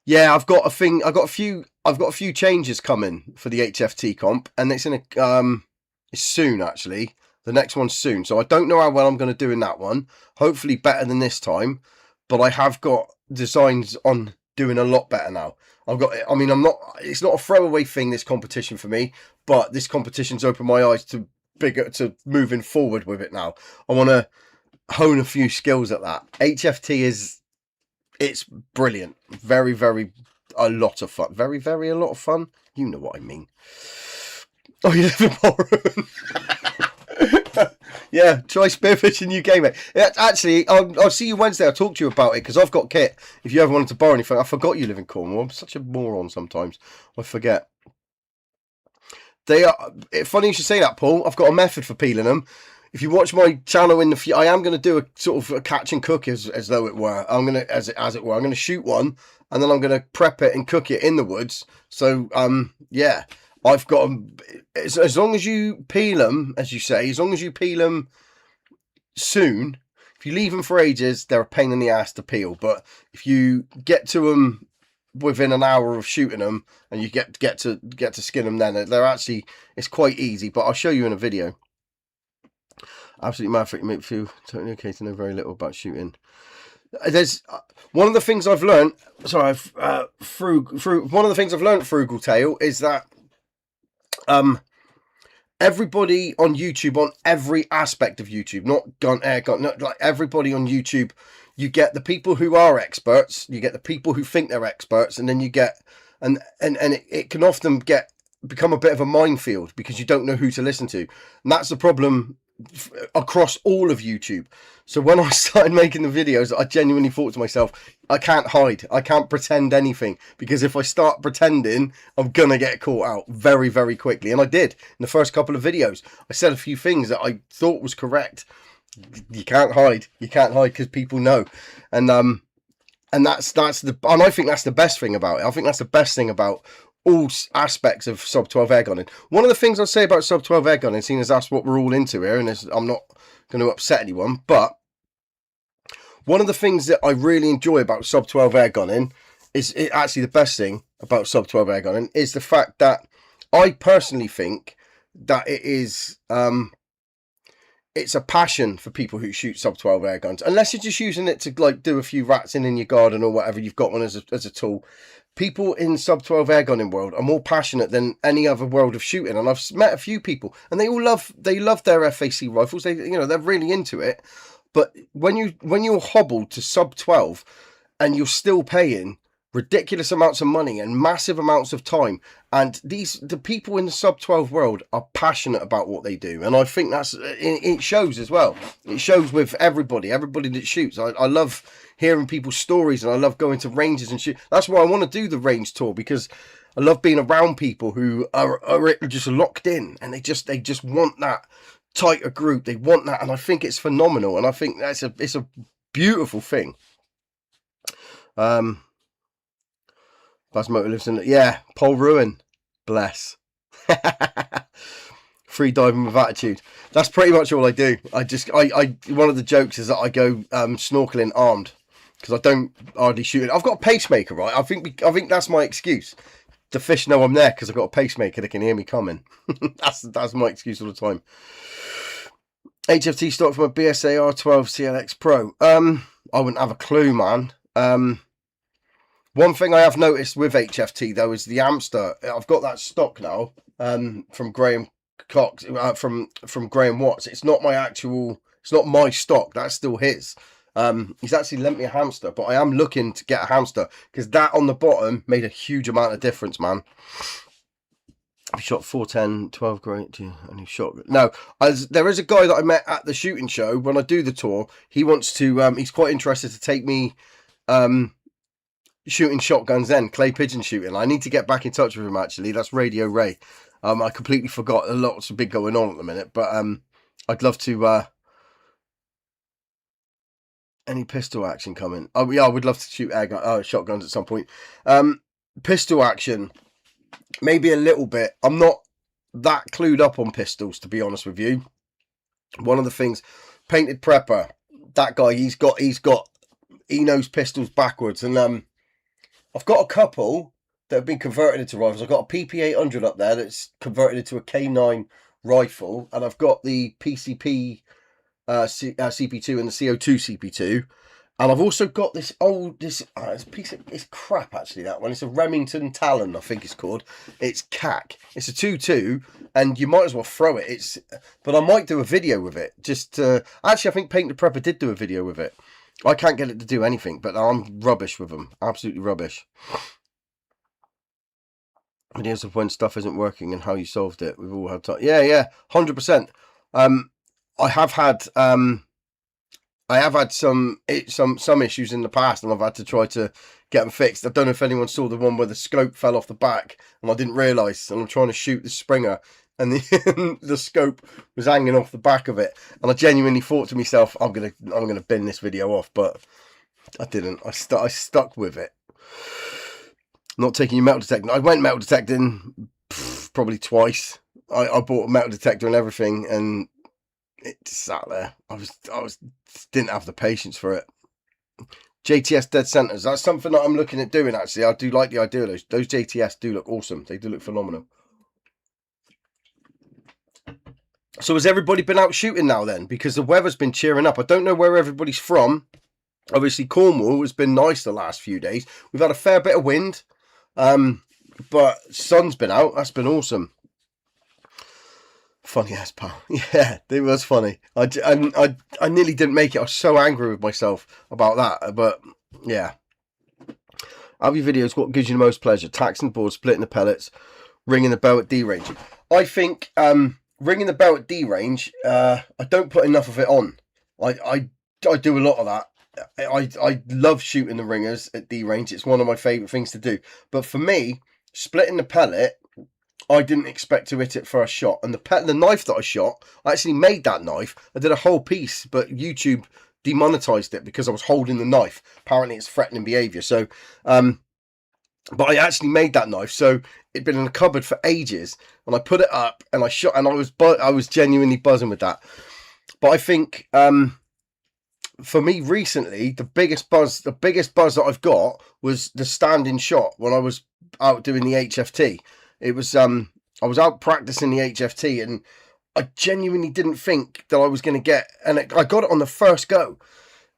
Yeah, I've got a few changes coming for the HFT comp, and it's it's soon actually. The next one's soon, so I don't know how well I'm going to do in that one. Hopefully better than this time, but I have got designs on doing a lot better now. It's not a throwaway thing, this competition for me, but this competition's opened my eyes to moving forward with it now. I want to hone a few skills at that. HFT it's brilliant. Very, very, a lot of fun. Very, very, a lot of fun. You know what I mean. Oh, you live in Polruan. Yeah, try spearfishing UK, mate. Actually, I'll see you Wednesday. I'll talk to you about it, because I've got kit. If you ever wanted to borrow anything, I forgot you live in Cornwall. I'm such a moron sometimes. I forget. Funny you should say that, Paul. I've got a method for peeling them. If you watch my channel in the future, I am going to do a sort of a catch and cook as though it were. I'm going to, as it were, I'm going to shoot one, and then I'm going to prep it and cook it in the woods. So, yeah. I've got them, as long as you peel them, as you say, as long as you peel them soon. If you leave them for ages, they're a pain in the ass to peel. But if you get to them within an hour of shooting them, and you get to skin them, then they're actually, it's quite easy. But I'll show you in a video. Absolutely mad for it. Make me feel totally okay to know very little about shooting. There's one of the things I've learned. Sorry, one of the things I've learned, Frugal Tale, is that everybody on YouTube, on every aspect of YouTube, not like everybody on YouTube, you get the people who are experts, you get the people who think they're experts, and then you get and it can often become a bit of a minefield, because you don't know who to listen to, and that's the problem across all of YouTube. So when I started making the videos, I genuinely thought to myself, I can't hide, I can't pretend anything, because if I start pretending, I'm gonna get caught out very, very quickly. And I did. In the first couple of videos, I said a few things that I thought was correct. You can't hide because people know. And that's and I think that's the best thing about it. I think that's the best thing about all aspects of sub 12 air gunning. One of the things I'll say about sub 12 air gunning, seeing as that's what we're all into here, and I'm not going to upset anyone, but one of the things that I really enjoy about sub 12 air gunning actually the best thing about sub 12 air gunning is the fact that I personally think that it is it's a passion for people who shoot sub 12 air guns, unless you're just using it to like do a few rats in your garden or whatever. You've got one as a tool. People in sub 12 air gunning world are more passionate than any other world of shooting, and I've met a few people, and they love their FAC rifles. They're really into it. But when you're hobbled to sub 12, and you're still paying ridiculous amounts of money and massive amounts of time, and the people in the sub 12 world are passionate about what they do, and I think it shows as well. It shows with everybody that shoots. I love hearing people's stories, and I love going to ranges and shoot. That's why I want to do the range tour, because I love being around people who are just locked in, and they just want that tighter group. They want that, and I think it's phenomenal, and I think it's a beautiful thing. Motor lives in it. Yeah, Polruan. Bless. Free diving with attitude. That's pretty much all I do. I one of the jokes is that I go snorkeling armed, because I don't hardly shoot it. I've got a pacemaker, right? I think that's my excuse. The fish know I'm there because I've got a pacemaker. They can hear me coming. that's my excuse all the time. HFT stock from a BSA R12 CLX Pro. I wouldn't have a clue, man. One thing I have noticed with HFT though is the Amster. I've got that stock now from Graham Cox, from Graham Watts. It's not my stock. That's still his. He's actually lent me a hamster, but I am looking to get a hamster, because that on the bottom made a huge amount of difference, man. I shot 410, 12 great. Only shot. No, there is a guy that I met at the shooting show when I do the tour. He wants to. He's quite interested to take me shooting shotguns, then clay pigeon shooting. I need to get back in touch with him, actually. That's Radio Ray. I completely forgot. A lot's big going on at the minute, but I'd love to Any pistol action coming? Oh yeah, I would love to shoot shotguns at some point. Pistol action, maybe a little bit. I'm not that clued up on pistols, to be honest with you. One of the things, Painted Prepper, that guy, he knows pistols backwards, and I've got a couple that have been converted into rifles. I've got a PP800 up there that's converted into a K9 rifle, and I've got the PCP CP2 and the CO2 CP2, and I've also got this it's crap actually, that one. It's a Remington Talon, I think it's called. It's CAC. It's a 2.2, and you might as well throw it. But I might do a video with it. Actually, I think Painted Prepper did do a video with it. I can't get it to do anything, but I'm rubbish with them. Absolutely rubbish. Videos of when stuff isn't working and how you solved it. We've all had time. Yeah, 100%. I have had some issues in the past, and I've had to try to get them fixed. I don't know if anyone saw the one where the scope fell off the back, and I didn't realise. And I'm trying to shoot the Springer, and the scope was hanging off the back of it. And I genuinely thought to myself, I'm gonna bin this video off, but I didn't. I stuck with it. Not taking your metal detector. I went metal detecting probably twice. I bought a metal detector and everything, and it sat there. I didn't have the patience for it. JTS dead centers. That's something that I'm looking at doing, actually. I do like the idea of those. Those JTS do look awesome. They do look phenomenal. So has everybody been out shooting now then? Because the weather's been cheering up. I don't know where everybody's from. Obviously, Cornwall has been nice the last few days. We've had a fair bit of wind. But sun's been out. That's been awesome. Funny ass pal. Yeah, it was funny. I nearly didn't make it. I was so angry with myself about that. But yeah. Out of your videos, what gives you the most pleasure? Taxing the board, splitting the pellets, ringing the bell at D range. I think ringing the bell at D range, I don't put enough of it on. I do a lot of that. I love shooting the ringers at D range. It's one of my favourite things to do. But for me, splitting the pellet, I didn't expect to hit it for a shot. And the knife that I shot, I actually made that knife. I did a whole piece, but YouTube demonetized it because I was holding the knife. Apparently it's threatening behaviour. So, but I actually made that knife. So it'd been in the cupboard for ages. And I put it up and I shot, and I was genuinely buzzing with that. But I think, for me recently, the biggest buzz that I've got was the standing shot when I was out doing the HFT. It was I was out practicing the HFT, and I genuinely didn't think that I was going to get, and I got it on the first go.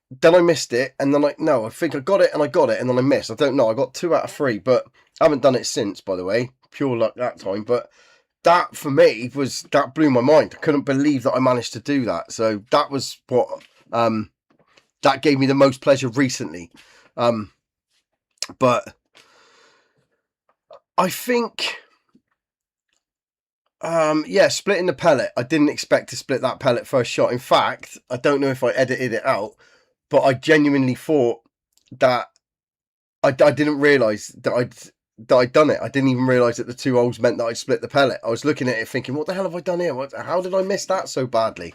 Then I missed it, and then I think I got it, and then I missed. I don't know. I got 2 out of 3, but I haven't done it since, by the way. Pure luck that time. But that for me that blew my mind. I couldn't believe that I managed to do that. So that was what that gave me the most pleasure recently. But I think, splitting the pellet. I didn't expect to split that pellet first shot. In fact, I don't know if I edited it out, but I genuinely thought that I didn't realise that I'd done it. I didn't even realise that the 2 holes meant that I'd split the pellet. I was looking at it thinking, what the hell have I done here? How did I miss that so badly?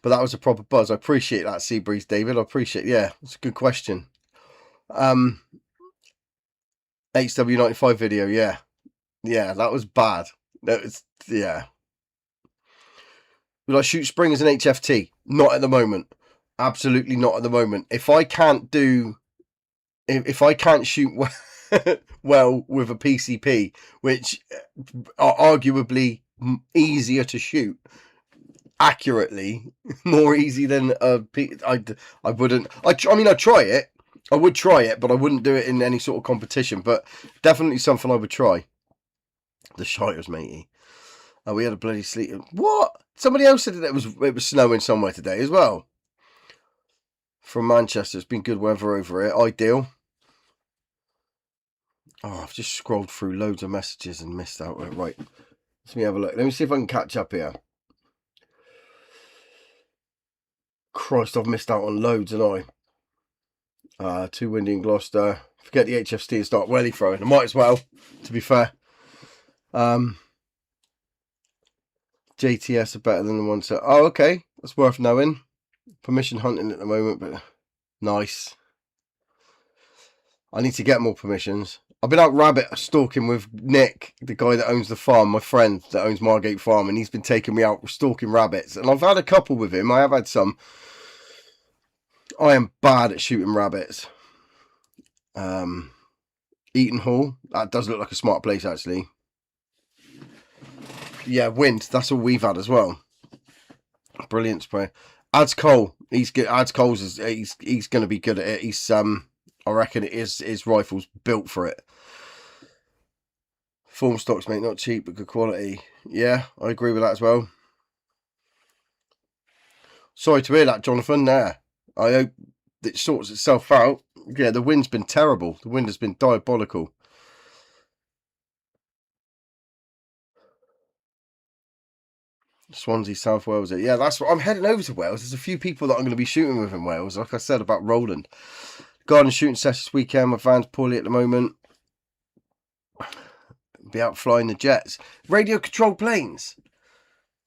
But that was a proper buzz. I appreciate that, Seabreeze David. I appreciate, yeah, it's a good question. HW95 video, yeah. Yeah, that was bad. That was, yeah. Will I shoot Springers and HFT? Not at the moment. Absolutely not at the moment. If I can't shoot well with a PCP, which are arguably easier to shoot accurately, more easy than I wouldn't. I mean, I'd try it. I would try it, but I wouldn't do it in any sort of competition. But definitely something I would try. The shiters, matey. We had a bloody sleet. What? Somebody else said that it was snowing somewhere today as well. From Manchester, it's been good weather over here. Ideal. Oh, I've just scrolled through loads of messages and missed out. Right. Let me have a look. Let me see if I can catch up here. Christ, I've missed out on loads, haven't I? Too windy in Gloucester. Forget the HFT and start welly throwing. I might as well, to be fair. JTS are better than the ones that... Oh, okay. That's worth knowing. Permission hunting at the moment, but nice. I need to get more permissions. I've been out rabbit stalking with Nick, the guy that owns the farm, my friend that owns Margate Farm, and he's been taking me out stalking rabbits. And I've had a couple with him. I have had some. I am bad at shooting rabbits. Eaton Hall. That does look like a smart place, actually. Yeah, wind. That's all we've had as well. Brilliant spray. Adz Cole. He's good. Adz Cole's he's going to be good at it. He's I reckon his rifle's built for it. Form stocks, mate, not cheap but good quality. Yeah, I agree with that as well. Sorry to hear that, Jonathan. There. I hope it sorts itself out. Yeah, the wind's been terrible. The wind has been diabolical. Swansea, South Wales. Yeah, that's what I'm heading over to Wales. There's a few people that I'm going to be shooting with in Wales. Like I said about Roland. Garden shooting session this weekend. My van's poorly at the moment. Be out flying the jets. Radio controlled planes.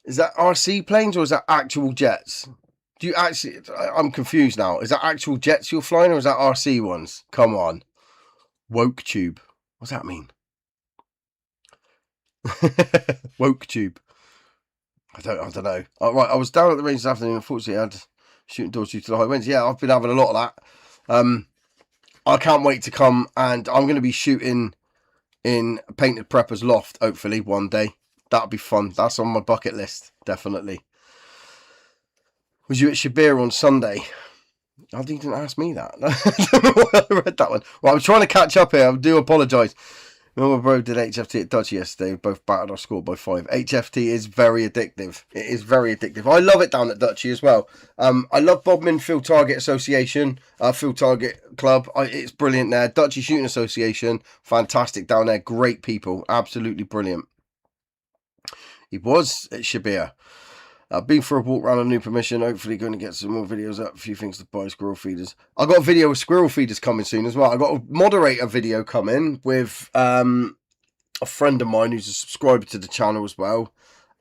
Is that RC planes or is that actual jets? Do you actually... I'm confused now. Is that actual jets you're flying or is that RC ones? Come on. Woke tube. What's that mean? Woke tube. I don't know. Right, I was down at the range this afternoon. Unfortunately, I had shooting doors due to the high winds. Yeah, I've been having a lot of that. I can't wait to come, and I'm going to be shooting in Painted Prepper's loft, hopefully, one day. That'll be fun. That's on my bucket list, definitely. Was you at Shabir on Sunday? I didn't ask me that. I read that one. Well, I'm trying to catch up here. I do apologise. My bro did HFT at Dutchy yesterday. Both battered our score by 5. HFT is very addictive. It is very addictive. I love it down at Dutchy as well. I love Bodmin Field Target Association, Field Target Club. It's brilliant there. Dutchy Shooting Association, fantastic down there. Great people. Absolutely brilliant. He was at Shabir. Been for a walk around on new permission. Hopefully going to get some more videos up. A few things to buy. Squirrel feeders. I got a video of squirrel feeders coming soon as well. I got a moderator video coming with a friend of mine who's a subscriber to the channel as well.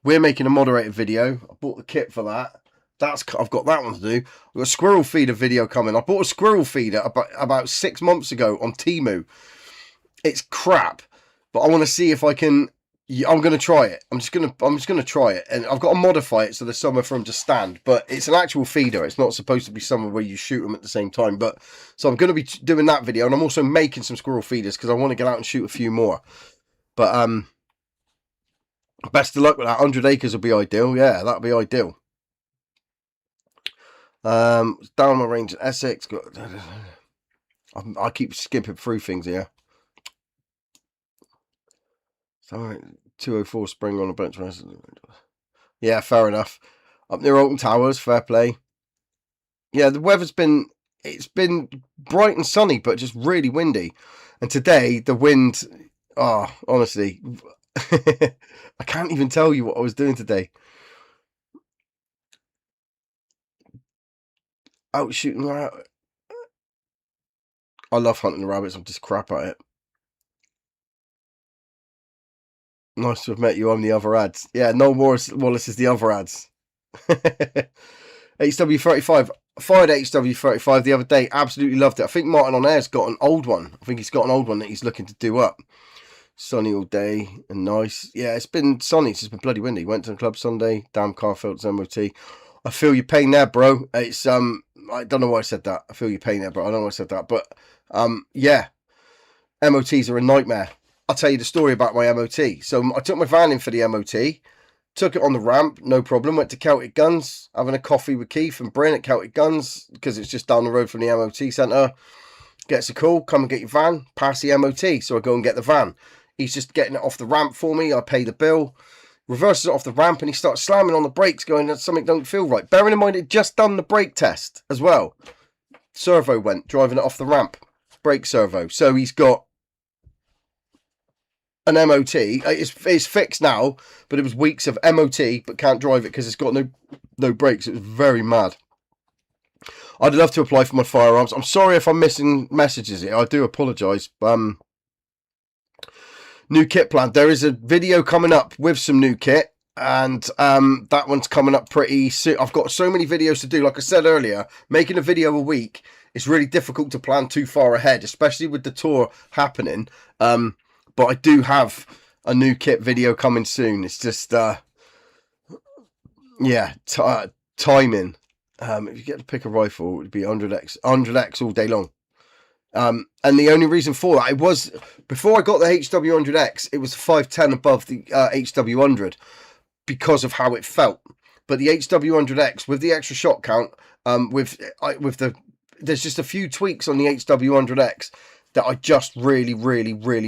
We're making a moderator video. I bought the kit for that. I've got that one to do. I've got a squirrel feeder video coming. I bought a squirrel feeder about 6 months ago on Temu. It's crap, but I want to see if I can... Yeah, I'm gonna try it. I'm just gonna try it, and I've got to modify it so there's somewhere for them to stand. But it's an actual feeder. It's not supposed to be somewhere where you shoot them at the same time. But so I'm gonna be doing that video, and I'm also making some squirrel feeders because I want to get out and shoot a few more. But best of luck with that. 100 acres will be ideal. Yeah, that'll be ideal. Down my range in Essex. I keep skipping through things here. So 204 spring on a bench. Yeah, fair enough. Up near Alton Towers, fair play. Yeah, the weather's been... It's been bright and sunny, but just really windy. And today, the wind... Oh, honestly. I can't even tell you what I was doing today. Out shooting... I love hunting the rabbits. I'm just crap at it. Nice to have met you. I'm the other Adz. Yeah, Noel Wallace is the other Adz. HW35. Fired HW35 the other day. Absolutely loved it. I think Martin on Air's got an old one. I think he's got an old one that he's looking to do up. Sunny all day and nice. Yeah, it's been sunny. It's just been bloody windy. Went to the club Sunday. Damn car felt MOT. I feel your pain there, bro. It's I don't know why I said that. I feel your pain there, bro. I don't know why I said that. But yeah. MOTs are a nightmare. I'll tell you the story about my MOT. So I took my van in for the MOT, took it on the ramp, no problem. Went to Celtic Guns, having a coffee with Keith and Bryn at Celtic Guns, because it's just down the road from the MOT centre. Gets a call, come and get your van, pass the MOT. So I go and get the van. He's just getting it off the ramp for me. I pay the bill, reverses it off the ramp, and he starts slamming on the brakes, going, something don't feel right. Bearing in mind, it just done the brake test as well. Servo went, driving it off the ramp. Brake servo. So he's got an MOT. It's fixed now, but it was weeks of MOT, but can't drive it because it's got no brakes. It was very mad. I'd love to apply for my firearms. I'm sorry if I'm missing messages here. I do apologise. New kit plan. There is a video coming up with some new kit. and that one's coming up pretty soon. I've got so many videos to do. Like I said earlier, making a video a week is really difficult to plan too far ahead, especially with the tour happening. But I do have a new kit video coming soon. It's just yeah, timing. If you get to pick a rifle, it would be 100x all day long. And the only reason for that, it was before I got the HW100X, it was 510 above the HW100 because of how it felt. But the HW100X with the extra shot count, with the there's just a few tweaks on the HW100X that I just really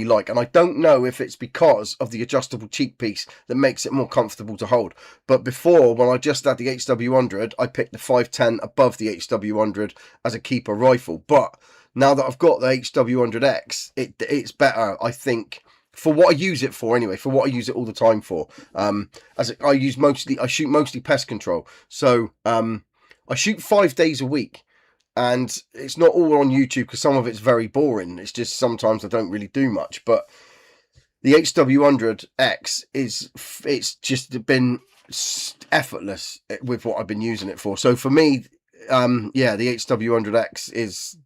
like, and I don't know if it's because of the adjustable cheek piece that makes it more comfortable to hold. But before, when I just had the HW100, I picked the 510 above the HW100 as a keeper rifle. But now that I've got the HW100X, it's better, I think, for what I use it for anyway, for what I use it all the time for. I shoot mostly pest control, so I shoot 5 days a week. And it's not all on YouTube because some of it's very boring. It's just sometimes I don't really do much. But the HW100X it's just been effortless with what I've been using it for. So for me, yeah, the HW100X is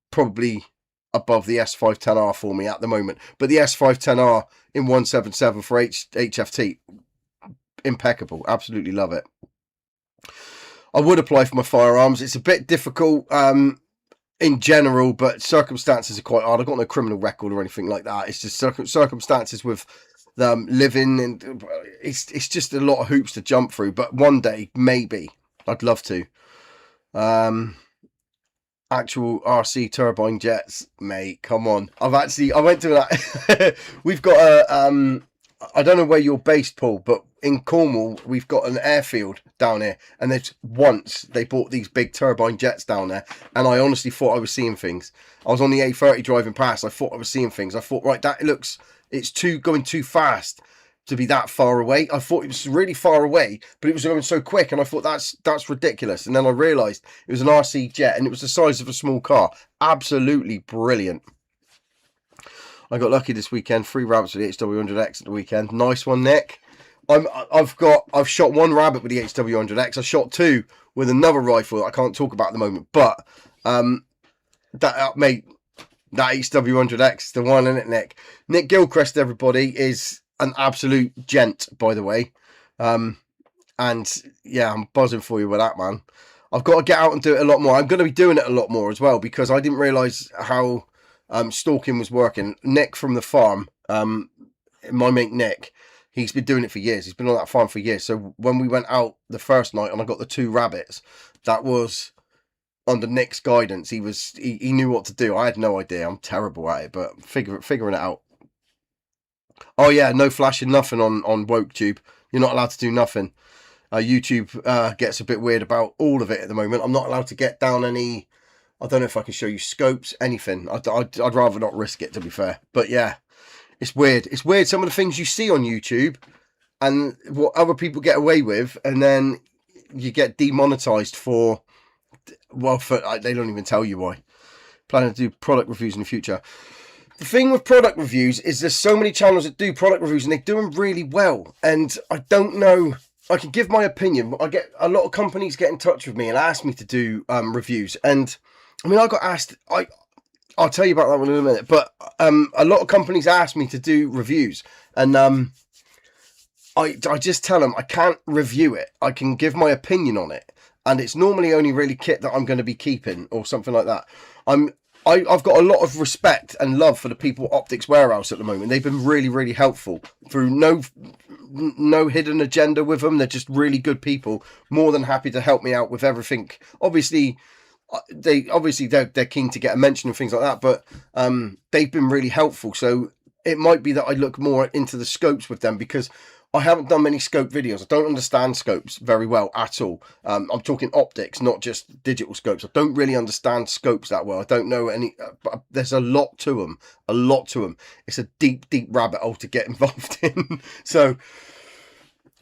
probably above the S510R for me at the moment. But the S510R in 177 for HFT, impeccable. Absolutely love it. I would apply for my firearms. It's a bit difficult in general, but circumstances are quite hard. I've got no criminal record or anything like that. It's just circumstances with living, and it's just a lot of hoops to jump through. But one day, maybe, I'd love to. Actual RC turbine jets, mate. Come on. I went to that. We've got a I don't know where you're based, Paul, but in Cornwall, we've got an airfield down here, and they bought these big turbine jets down there, and I honestly thought I was seeing things. I was on the A30 driving past, I thought I was seeing things. I thought, right, it's going too fast to be that far away. I thought it was really far away, but it was going so quick, and I thought that's ridiculous. And then I realised it was an RC jet, and it was the size of a small car. Absolutely brilliant. I got lucky this weekend. 3 rabbits with the HW100X at the weekend. Nice one, Nick. I've shot 1 rabbit with the HW100X. I shot 2 with another rifle that I can't talk about at the moment. But mate, that HW100X, the one, isn't it, Nick? Nick Gilchrist, everybody, is an absolute gent, by the way. And yeah, I'm buzzing for you with that, man. I've got to get out and do it a lot more. I'm going to be doing it a lot more as well, because I didn't realise how stalking was working. Nick from the farm, my mate Nick, he's been doing it for years. He's been on that farm for years. So when we went out the first night and I got the 2 rabbits, that was under Nick's guidance. He knew what to do. I had no idea. I'm terrible at it, but figuring it out. Oh yeah, no flashing, nothing on WokeTube. You're not allowed to do nothing. YouTube gets a bit weird about all of it at the moment. I'm not allowed to get down any. I don't know if I can show you scopes, anything. I'd rather not risk it, to be fair. But yeah, it's weird. It's weird, some of the things you see on YouTube and what other people get away with, and then you get demonetized for, well, they don't even tell you why. Planning to do product reviews in the future. The thing with product reviews is there's so many channels that do product reviews, and they do them really well. And I don't know, I can give my opinion, but I get a lot of companies get in touch with me and ask me to do reviews. And I mean, I got asked, I'll tell you about that one in a minute, but a lot of companies ask me to do reviews, and I just tell them I can't review it. I can give my opinion on it, and it's normally only really kit that I'm going to be keeping or something like that. I've got a lot of respect and love for the people at Optics Warehouse at the moment. They've been really helpful through no hidden agenda with them. They're just really good people, more than happy to help me out with everything. Obviously they're keen to get a mention and things like that, but they've been really helpful. So it might be that I look more into the scopes with them, because I haven't done many scope videos. I don't understand scopes very well at all. I'm talking optics, not just digital scopes. I don't really understand scopes that well. I don't know any, but there's a lot to them. It's a deep rabbit hole to get involved in. So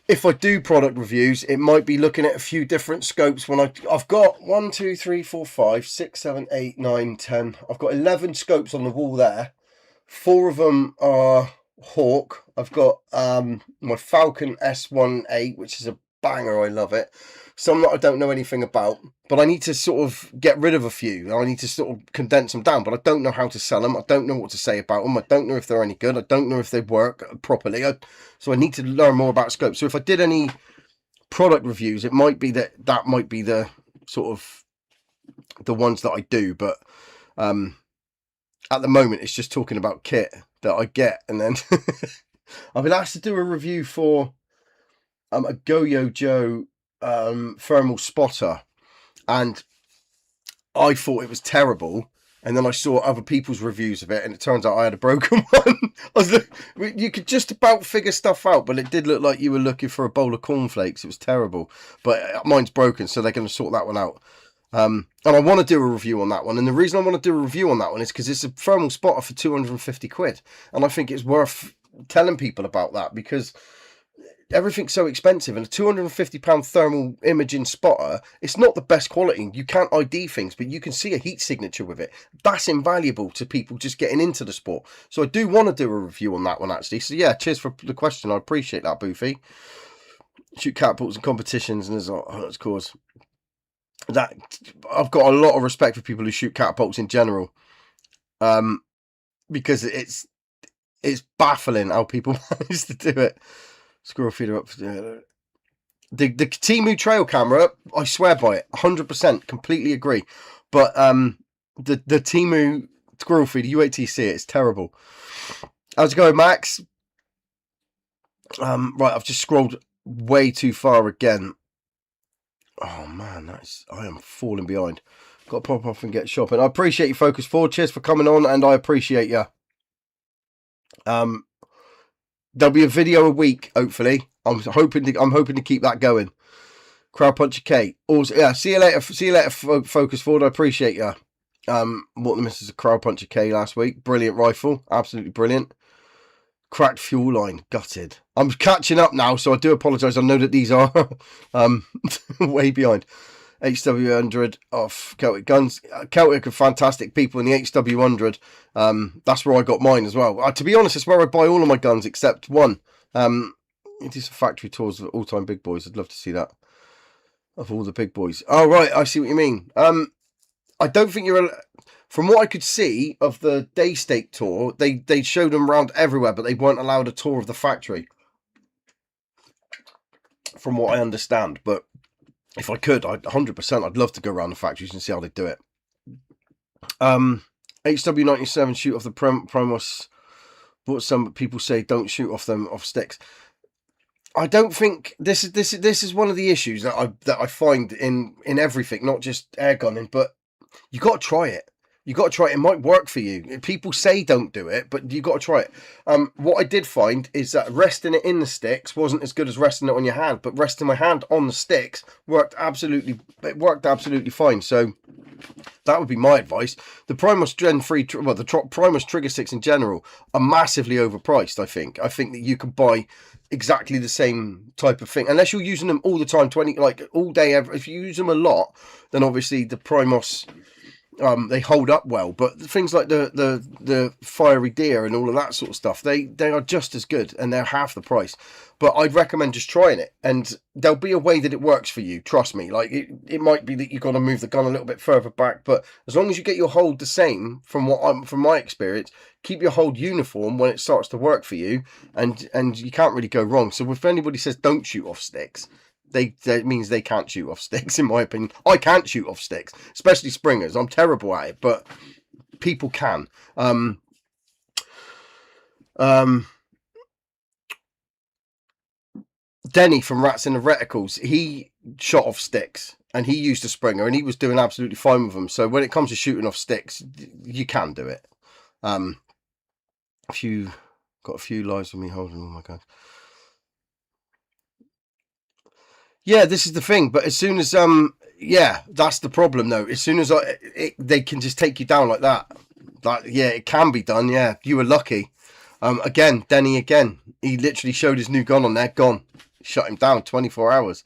if I do product reviews, it might be looking at a few different scopes. When I've got 1, 2, 3, 4, 5, 6, 7, 8, 9, 10. I've got 11 scopes on the wall there. 4 of them are Hawk. I've got my Falcon S18, which is a banger. I love it. Some that I don't know anything about, but I need to sort of get rid of a few. I need to sort of condense them down, but I don't know how to sell them. I don't know what to say about them. I don't know if they're any good. I don't know if they work properly. So I need to learn more about scope. So if I did any product reviews, it might be that might be the sort of the ones that I do, but at the moment it's just talking about kit that I get, and then I've been asked to do a review for a Go-Yo Joe thermal spotter, and I thought it was terrible, and then I saw other people's reviews of it, and it turns out I had a broken one. You could just about figure stuff out, but it did look like you were looking for a bowl of cornflakes. It was terrible, but mine's broken, so they're going to sort that one out. And I want to do a review on that one, and the reason I want to do a review on that one is because it's a thermal spotter for 250 quid, and I think it's worth telling people about that, because everything's so expensive, and a £250 thermal imaging spotter, it's not the best quality. You can't ID things, but you can see a heat signature with it. That's invaluable to people just getting into the sport. So I do want to do a review on that one, actually. So yeah, cheers for the question. I appreciate that, Boofy. Shoot catapults and competitions, and there's that's cause that I've got a lot of respect for people who shoot catapults in general, because it's baffling how people manage to do it. Squirrel feeder up. The Temu trail camera, I swear by it, 100%, completely agree. But the Temu squirrel feeder UATC, it's terrible. How's it going, Max? Right, I've just scrolled way too far again. Oh man, I am falling behind. Got to pop off and get shopping. I appreciate you, Focus 4. Cheers for coming on, and I appreciate you. There'll be a video a week, hopefully. I'm hoping to keep that going. Crowd Puncher K. Also, yeah. See you later, Focus 4. I appreciate you. Bought the missus a Crowd Puncher K last week. Brilliant rifle, absolutely brilliant. Cracked fuel line, gutted. I'm catching up now, so I do apologise. I know that these are way behind. HW100 off Celtic Guns. Celtic are fantastic people in the HW100. That's where I got mine as well. To be honest, it's where I buy all of my guns except one. It is a factory tours of all-time big boys. I'd love to see that. Of all the big boys. Oh, right. I see what you mean. I don't think you're... From what I could see of the Day Stake tour, they showed them around everywhere, but they weren't allowed a tour of the factory. From what I understand. But if I could, 100%, I'd love to go around the factories and see how they do it. HW97 shoot off the Primos. But some people say don't shoot off them off sticks. I don't think this is one of the issues that I find in everything, not just air gunning, but you got to try it. You got to try it. It might work for you. People say don't do it, but you got to try it. What I did find is that resting it in the sticks wasn't as good as resting it on your hand, but resting my hand on the sticks worked absolutely fine. So that would be my advice. The Primos Gen 3, well, the Primos trigger sticks in general are massively overpriced, I think. I think that you can buy exactly the same type of thing, unless you're using them all the time, all day, if you use them a lot, then obviously the Primos... they hold up well, but things like the Fiery Deer and all of that sort of stuff, they are just as good, and they're half the price. But I'd recommend just trying it, and there'll be a way that it works for you. Trust me. Like it might be that you've got to move the gun a little bit further back, but as long as you get your hold the same, from my experience, keep your hold uniform when it starts to work for you, and you can't really go wrong. So if anybody says don't shoot off sticks, that means they can't shoot off sticks, in my opinion. I can't shoot off sticks, especially springers. I'm terrible at it, but people can. Denny from Rats in the Reticles, he shot off sticks, and he used a springer, and he was doing absolutely fine with them. So when it comes to shooting off sticks, you can do it. Got a few lives with me holding all my guns. Yeah, this is the thing, but as soon as yeah, that's the problem though. As soon as they can just take you down like that. Yeah, it can be done. Yeah, you were lucky. Again, Denny again. He literally showed his new gun on there. Gone. Shut him down. 24 hours.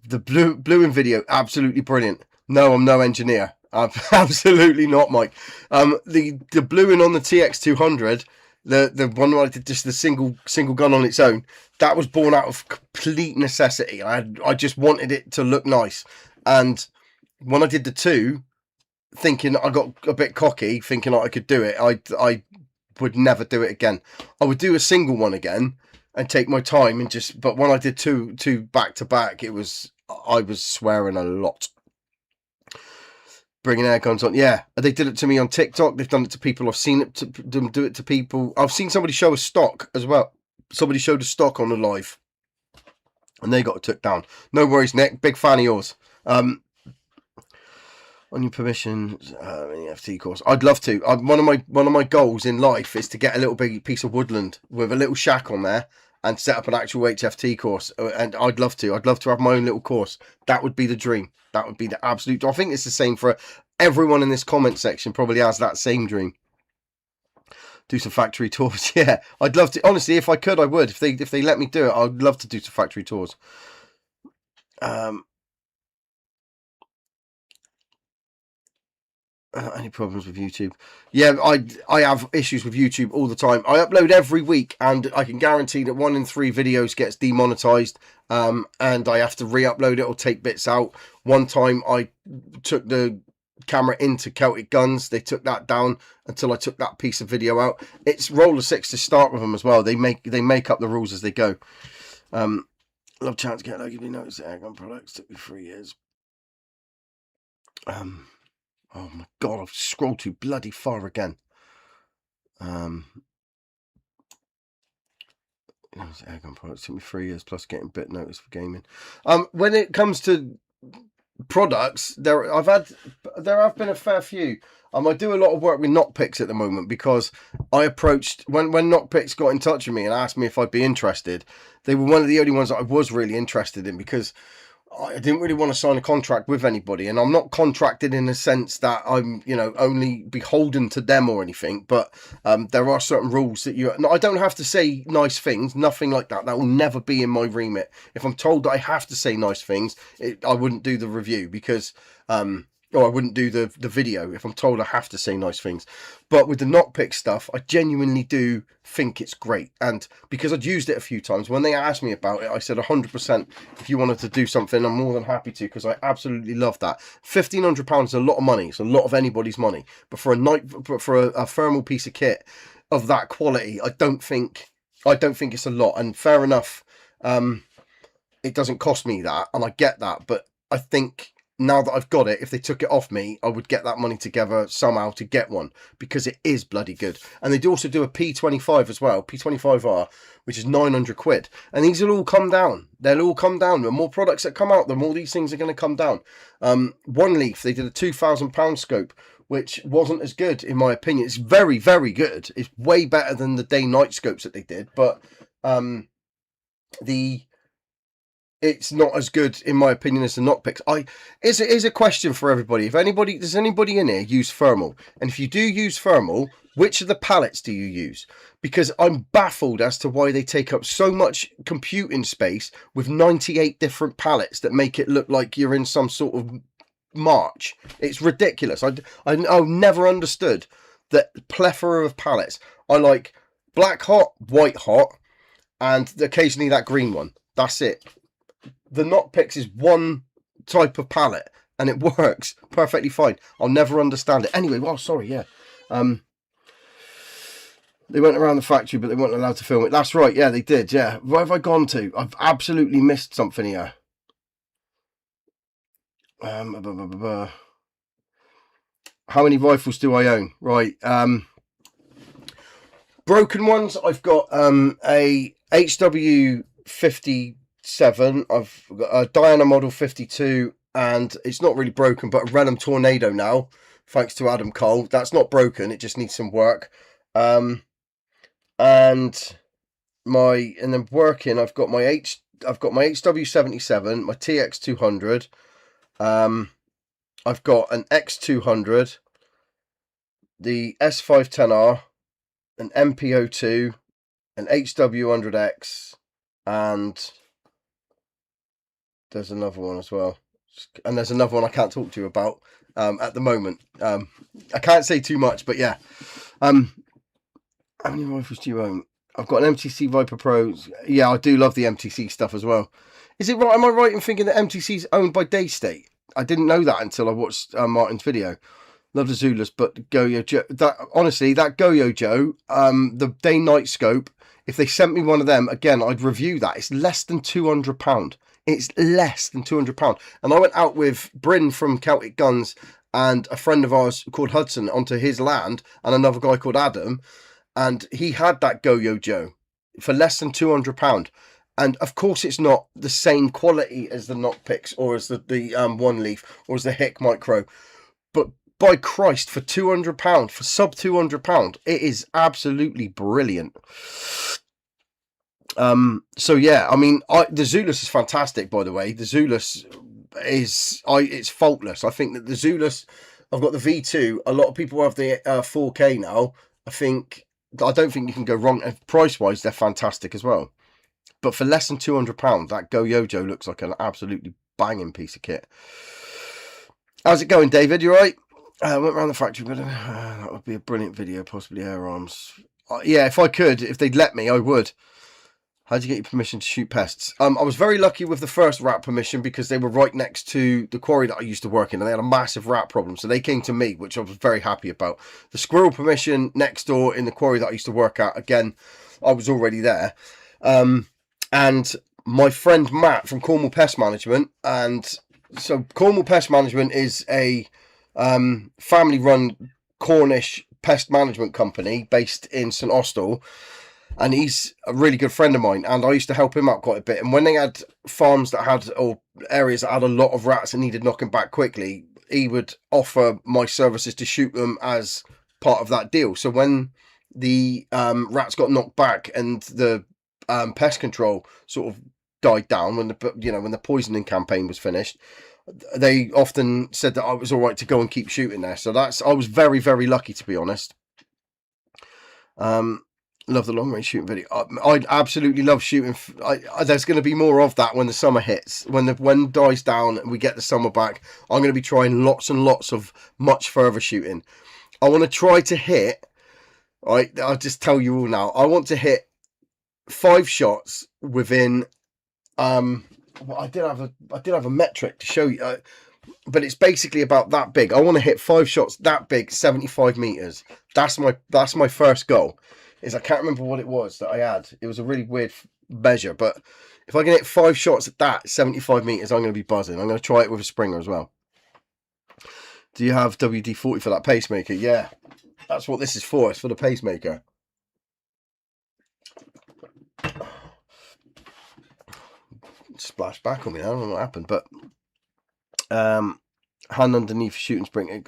The blue in video, absolutely brilliant. No, I'm no engineer. Absolutely not, Mike. The bluing on the TX200 the one where I did just the single gun on its own, that was born out of complete necessity. I just wanted it to look nice, and when I did the 2, thinking I got a bit cocky, thinking I could do it, I would never do it again. I would do a single one again and take my time and just. But when I did two back to back, I was swearing a lot. Bringing air guns on, yeah. They did it to me on TikTok. They've done it to people. I've seen it to them do it to people. I've seen somebody show a stock as well. Somebody showed a stock on a live, and they got took down. No worries, Nick. Big fan of yours. On your permission, FT course. I'd love to. One of my goals in life is to get a little big piece of woodland with a little shack on there and set up an actual HFT course. And I'd love to. I'd love to have my own little course. That would be the dream. That would be the absolute. I think it's the same for everyone in this comment section. Probably has that same dream. Do some factory tours. Yeah, I'd love to. Honestly, if I could, I would. If they let me do it, I'd love to do some factory tours. Any problems with YouTube? Yeah, I have issues with YouTube all the time. I upload every week, and I can guarantee that 1 in 3 videos gets demonetized, and I have to re-upload it or take bits out. One time I took the camera into Celtic Guns. They took that down until I took that piece of video out. It's roller 6 to start with them as well. They make up the rules as they go. Love chance to get like, if you notice the airgun products took me 3 years. Oh my god, I've scrolled too bloody far again. Airgun products took me 3 years plus getting bit notice for gaming. When it comes to products, there have been a fair few. I do a lot of work with Knockpicks at the moment because I approached when Knockpicks got in touch with me and asked me if I'd be interested. They were one of the only ones that I was really interested in because I didn't really want to sign a contract with anybody, and I'm not contracted in the sense that I'm, only beholden to them or anything, but there are certain rules that I don't have to say nice things, nothing like that. That will never be in my remit. If I'm told that I have to say nice things, I wouldn't do the review because, or I wouldn't do the video if I'm told I have to say nice things. But with the Knockpick stuff, I genuinely do think it's great. And because I'd used it a few times, when they asked me about it, I said 100%, if you wanted to do something, I'm more than happy to, because I absolutely love that. £1,500 is a lot of money. It's a lot of anybody's money. But for a thermal piece of kit of that quality, I don't think it's a lot. And fair enough, it doesn't cost me that, and I get that. But I think now that I've got it, if they took it off me, I would get that money together somehow to get one, because it is bloody good. And they do also do a P25 as well, P25R, which is 900 quid. And these will all come down. They'll all come down. The more products that come out, the more these things are going to come down. One Leaf, they did a £2,000 scope, which wasn't as good in my opinion. It's very, very good. It's way better than the day-night scopes that they did, but it's not as good in my opinion as the Knockpicks. Here's a question for everybody. Does anybody in here use thermal? And if you do use thermal, which of the pallets do you use? Because I'm baffled as to why they take up so much computing space with 98 different pallets that make it look like you're in some sort of march. It's ridiculous. I've never understood the plethora of pallets. I like black hot, white hot, and occasionally that green one. That's it. The Knockpicks is one type of pallet, and it works perfectly fine. I'll never understand it. Anyway, well, sorry, yeah. They went around the factory, but they weren't allowed to film it. That's right, yeah, they did, yeah. Where have I gone to? I've absolutely missed something here. How many rifles do I own? Right. Broken ones, I've got a HW 57. I've got a Diana Model 52, and it's not really broken, but a Renham Tornado now, thanks to Adam Cole. That's not broken, it just needs some work. And then working, I've got my HW 77, my TX 200. I've got an X200, the S510R, an MP02, an HW100X, and there's another one as well. And there's another one I can't talk to you about at the moment. I can't say too much, but yeah. How many rifles do you own? I've got an MTC Viper Pro. Yeah, I do love the MTC stuff as well. Is it right? Am I right in thinking that MTC is owned by Daystate? I didn't know that until I watched Martin's video. Love the Zulus, but Goyo Joe. That honestly, that Goyo Joe, the day-night scope. If they sent me one of them again, I'd review that. It's less than £200. It's less than £200. And I went out with Bryn from Celtic Guns and a friend of ours called Hudson onto his land, and another guy called Adam, and he had that Goyo Joe for less than £200. And of course, it's not the same quality as the Knockpicks or as the One Leaf or as the Hick Micro, but by Christ, for £200, for sub £200, it is absolutely brilliant. So yeah, I mean, the Zulus is fantastic, by the way. The Zulus is, it's faultless. I think that the Zulus, I've got the V2. A lot of people have the 4K now. I don't think you can go wrong. Price-wise, they're fantastic as well. But for less than £200, that Goyojo looks like an absolutely banging piece of kit. How's it going, David? You all right? I went around the factory, but that would be a brilliant video, possibly air arms. Yeah, if I could, if they'd let me, I would. How'd you get your permission to shoot pests? I was very lucky with the first rat permission because they were right next to the quarry that I used to work in, and they had a massive rat problem, so they came to me, which I was very happy about. The squirrel permission next door in the quarry that I used to work at, again, I was already there. And my friend Matt from Cornwall Pest Management, and so Cornwall Pest Management is a family-run Cornish pest management company based in St Austell, and he's a really good friend of mine, and I used to help him out quite a bit. And when they had farms that had, or areas that had a lot of rats and needed knocking back quickly, he would offer my services to shoot them as part of that deal. So when the rats got knocked back and the pest control sort of died down, when the poisoning campaign was finished, they often said that I was all right to go and keep shooting there. So I was very, very lucky, to be honest. Love the long range shooting video. I absolutely love shooting. There's going to be more of that when the summer hits. When the wind dies down and we get the summer back, I'm going to be trying lots and lots of much further shooting. I want to try to hit. Right, I'll just tell you all now. I want to hit 5 shots within. I did have a metric to show you, but it's basically about that big. I want to hit 5 shots that big, 75 meters. That's my first goal. I can't remember what it was that I had. It was a really weird measure, but if I can hit 5 shots at that 75 meters, I'm going to be buzzing. I'm going to try it with a Springer as well. Do you have WD-40 for that pacemaker? Yeah, that's what this is for. It's for the pacemaker. Splash back on me. I don't know what happened, but hand underneath shooting spring.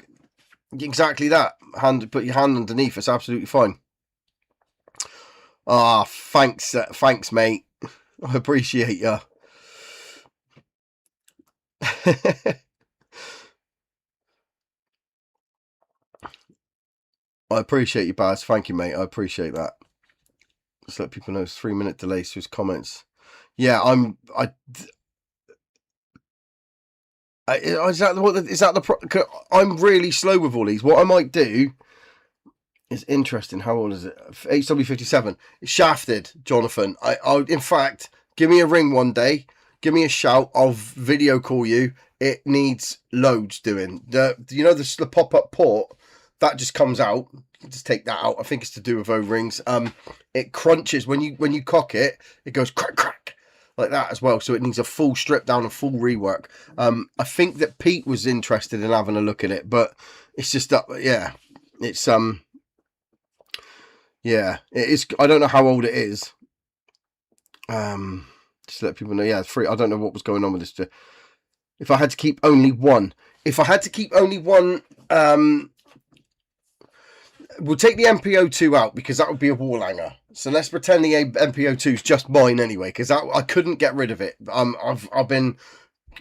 Exactly that. Put your hand underneath. It's absolutely fine. Ah, thanks, mate. I appreciate you. I appreciate you, Baz. Thank you, mate. I appreciate that. Just let people know it's 3-minute delay to his comments. Yeah, I'm really slow with all these. What I might do is interesting. How old is it? HW57. It's shafted, Jonathan. I in fact, give me a ring one day. Give me a shout. I'll video call you. It needs loads doing. The pop-up port that just comes out. Just take that out. I think it's to do with O-rings. It crunches when you cock it. It goes crack crack like that as well. So it needs a full strip down, a full rework. I think that Pete was interested in having a look at it, but it's just that it's yeah, it is. I don't know how old it is. Just to let people know. Yeah, it's free. I don't know what was going on with this. If I had to keep only one, we'll take the MPO2 out because that would be a wall hanger. So let's pretend the MPO2 is just mine anyway, because I couldn't get rid of it. I've been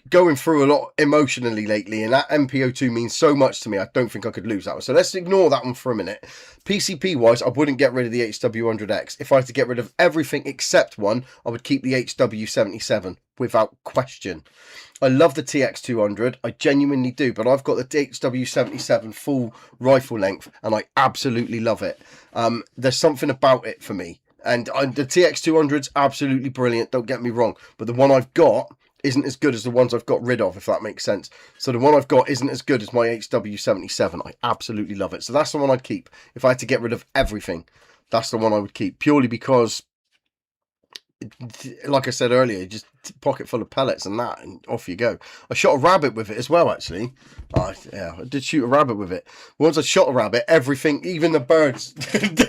going through a lot emotionally lately, and that MPO2 means so much to me. I don't think I could lose that one. So let's ignore that one for a minute. PCP wise, I wouldn't get rid of the HW100X. If I had to get rid of everything except one, I would keep the HW77 without question. I love the TX200, I genuinely do, but I've got the HW77 full rifle length, and I absolutely love it. There's something about it for me, and the TX200's absolutely brilliant, don't get me wrong, but the one I've got isn't as good as the ones I've got rid of, if that makes sense. So the one I've got isn't as good as my HW77. I absolutely love it. So that's the one I'd keep. If I had to get rid of everything, that's the one I would keep, purely because, like I said earlier, just pocket full of pellets and that, and off you go. I shot a rabbit with it as well, actually. Yeah, I did shoot a rabbit with it. Once I shot a rabbit, everything, even the birds,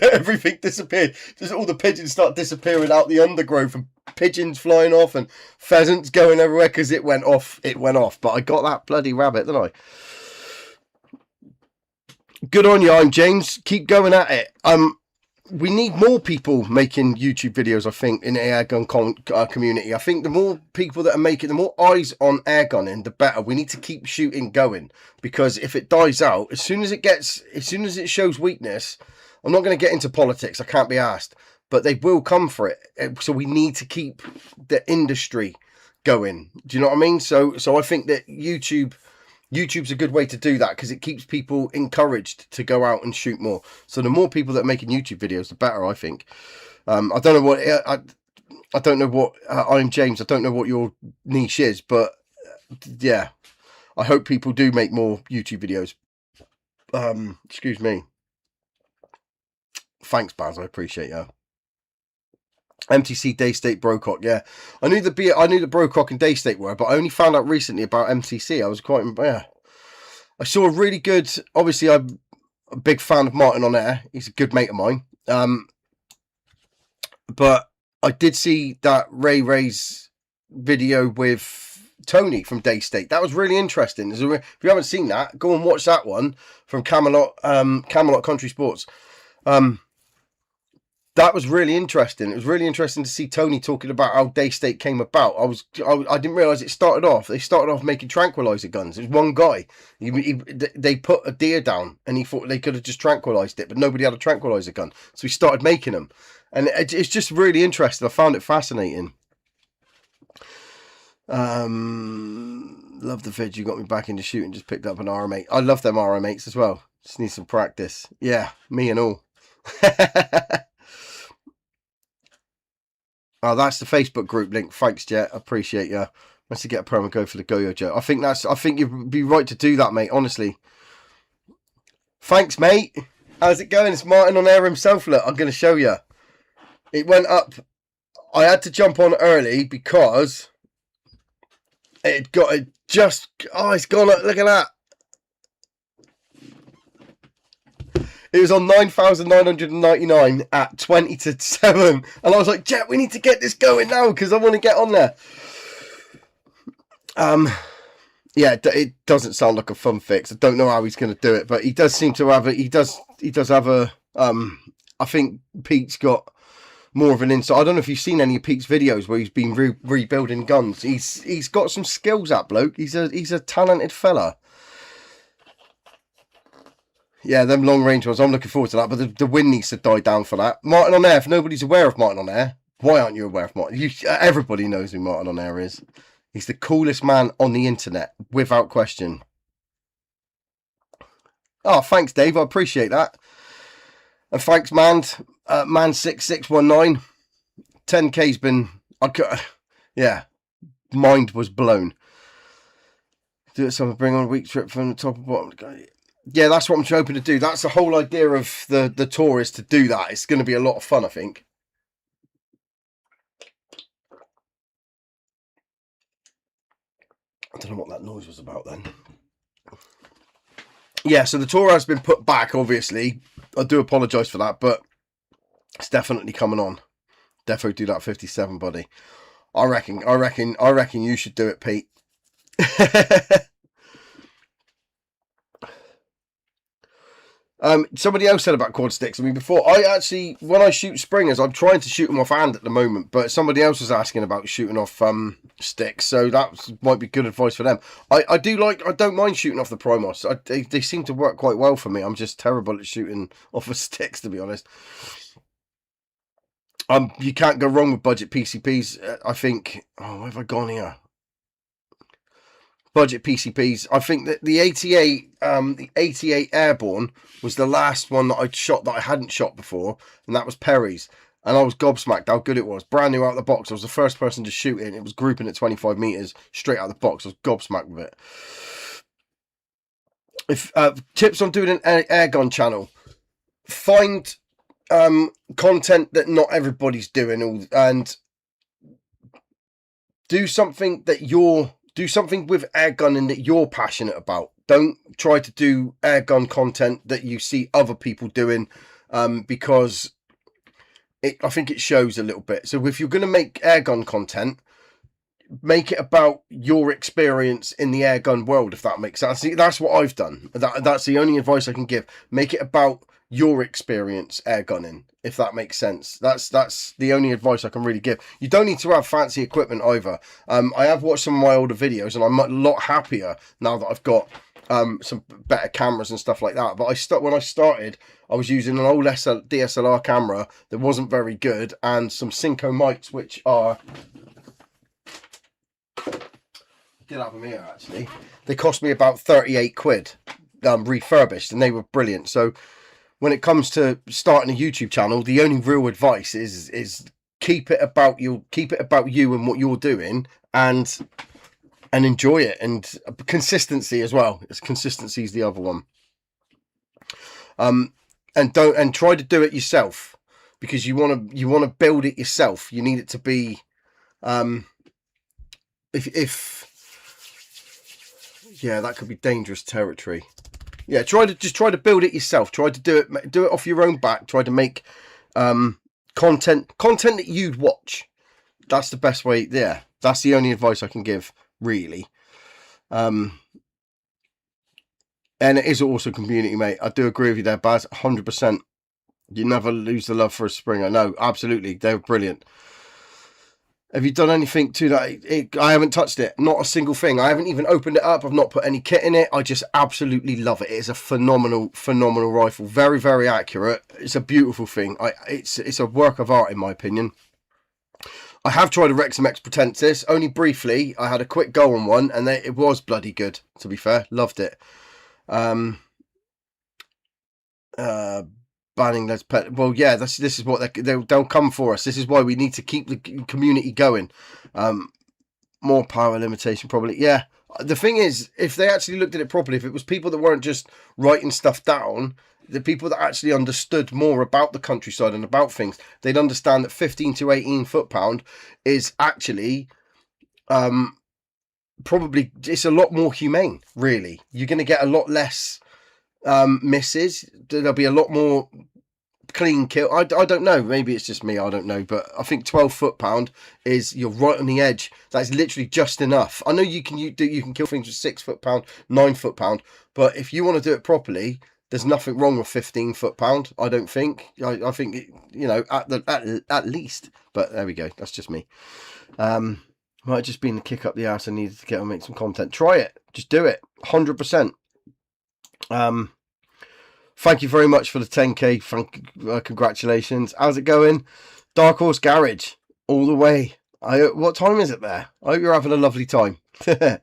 everything disappeared. Just all the pigeons start disappearing out the undergrowth, and pigeons flying off, and pheasants going everywhere because it went off. It went off. But I got that bloody rabbit, didn't I? Good on you, I'm James. Keep going at it. We need more people making YouTube videos, I think, in the airgun community. I think the more people that are making, the more eyes on airgunning, the better. We need to keep shooting going, because if it dies out, as soon as it shows weakness, I'm not going to get into politics, I can't be asked, but they will come for it. So we need to keep the industry going. Do you know what I mean? So I think that YouTube's a good way to do that, because it keeps people encouraged to go out and shoot more. So the more people that are making YouTube videos, the better, I think. I don't know what I don't know what I'm James. I don't know what your niche is, but yeah, I hope people do make more YouTube videos. Excuse me. Thanks, Baz. I appreciate you. MTC Daystate Brocock, yeah. I knew the Brocock and Daystate were, but I only found out recently about MTC. I was quite, yeah. I saw a really good, obviously I'm a big fan of Martin on Air. He's a good mate of mine. But I did see that Ray's video with Tony from Daystate. That was really interesting. If you haven't seen that, go and watch that one from Camelot Country Sports. That was really interesting. It was really interesting to see Tony talking about how Daystate came about. I didn't realise they started off making tranquilizer guns. It was one guy. They put a deer down, and he thought they could have just tranquilized it, but nobody had a tranquilizer gun. So he started making them. And it's just really interesting. I found it fascinating. Love the vid. You got me back into shooting. Just picked up an RM8. I love them RM8s as well. Just need some practice. Yeah, me and all. Oh, that's the Facebook group link. Thanks, Jet. I appreciate you. Let's get a promo code for the Goyo Joe. I think you'd be right to do that, mate. Honestly. Thanks, mate. How's it going? It's Martin on Air himself. Look, I'm going to show you. It went up. I had to jump on early because it's gone up. Look at that. It was on 9,999 at 20 to 7. And I was like, Jet, we need to get this going now, because I want to get on there. Yeah, it doesn't sound like a fun fix. I don't know how he's going to do it, but he does seem to have he does have a, I think Pete's got more of an insight. I don't know if you've seen any of Pete's videos where he's been rebuilding guns. He's got some skills, that bloke. He's a talented fella. Yeah, them long range ones. I'm looking forward to that, but the wind needs to die down for that. Martin on Air. If nobody's aware of Martin on Air, why aren't you aware of Martin? Everybody knows who Martin on Air is. He's the coolest man on the internet, without question. Oh, thanks, Dave. I appreciate that. And thanks, man6619. 10K's been, yeah, mind was blown. Do it, something. Bring on a week trip from the top and bottom. Yeah, that's what I'm hoping to do. That's the whole idea of the tour, is to do that. It's going to be a lot of fun, I think. I don't know what that noise was about then. Yeah, so the tour has been put back, obviously. I do apologise for that, but it's definitely coming on. Defo do that 57, buddy. I reckon you should do it, Pete. Somebody else said about quad sticks. I mean, before I actually, when I shoot springers, I'm trying to shoot them off hand at the moment, but somebody else was asking about shooting off sticks, so that might be good advice for them. I don't mind shooting off the Primos. They seem to work quite well for me. I'm just terrible at shooting off of sticks, to be honest. You can't go wrong with budget PCPs. I think. Oh, where have I gone here? Budget PCPs. I think that the 88 Airborne was the last one that I'd shot that I hadn't shot before, and that was Perry's. And I was gobsmacked how good it was. Brand new out of the box. I was the first person to shoot it, and it was grouping at 25 meters straight out of the box. I was gobsmacked with it. If tips on doing an air gun channel, find content that not everybody's doing, and do something with air gunning that you're passionate about. Don't try to do air gun content that you see other people doing, because I think it shows a little bit. So if you're going to make air gun content, make it about your experience in the air gun world, if that makes sense. See, that's what I've done. That's the only advice I can give. Make it about your experience air gunning, if that makes sense. That's the only advice I can really give. You don't need to have fancy equipment either. I have watched some of my older videos, and I'm a lot happier now that I've got some better cameras and stuff like that. But when I started, I was using an old DSLR camera that wasn't very good, and some Synco mics, which are, I did have them here actually. They cost me about 38 quid, refurbished, and they were brilliant. So when it comes to starting a YouTube channel, the only real advice is keep it about you and what you're doing, and enjoy it, and consistency as well. Consistency is the other one. And try to do it yourself, because you want to build it yourself. You need it to be yeah, that could be dangerous territory. Yeah, try to build it yourself. Try to do it off your own back. Try to make content that you'd watch. That's the best way. Yeah, that's the only advice I can give, really. And it is also community, mate. I do agree with you there, Baz. 100%. You never lose the love for a Springer. No, absolutely, they're brilliant. Have you done anything to that? I haven't touched it. Not a single thing. I haven't even opened it up. I've not put any kit in it. I just absolutely love it. It is a phenomenal rifle. Very, very accurate. It's a beautiful thing. It's a work of art, in my opinion. I have tried a Wrexham X Potensis, only briefly. I had a quick go on one, and it was bloody good, to be fair. Loved it. Banning those pet. Well, yeah, this is what they'll come for us. This is why we need to keep the community going. More power limitation, probably. Yeah, the thing is, if they actually looked at it properly, if it was people that weren't just writing stuff down, the people that actually understood more about the countryside and about things, they'd understand that 15 to 18 foot-pound is actually probably, it's a lot more humane, really. You're going to get a lot less misses. There'll be a lot more clean kill. I don't know, maybe it's just me, I don't know, but I think 12 foot-pound is, you're right on the edge. That's literally just enough. I know you can kill things with 6 foot-pound, 9 foot-pound, but if you want to do it properly, there's nothing wrong with 15 foot-pound. I don't think. I think it, you know, at least. But there we go. That's just me. Might have just been the kick up the arse I needed to get and make some content. Try it. Just do it. 100%. Thank you very much for the 10k. Congratulations. How's it going? Dark Horse Garage. All the way. What time is it there? I hope you're having a lovely time. I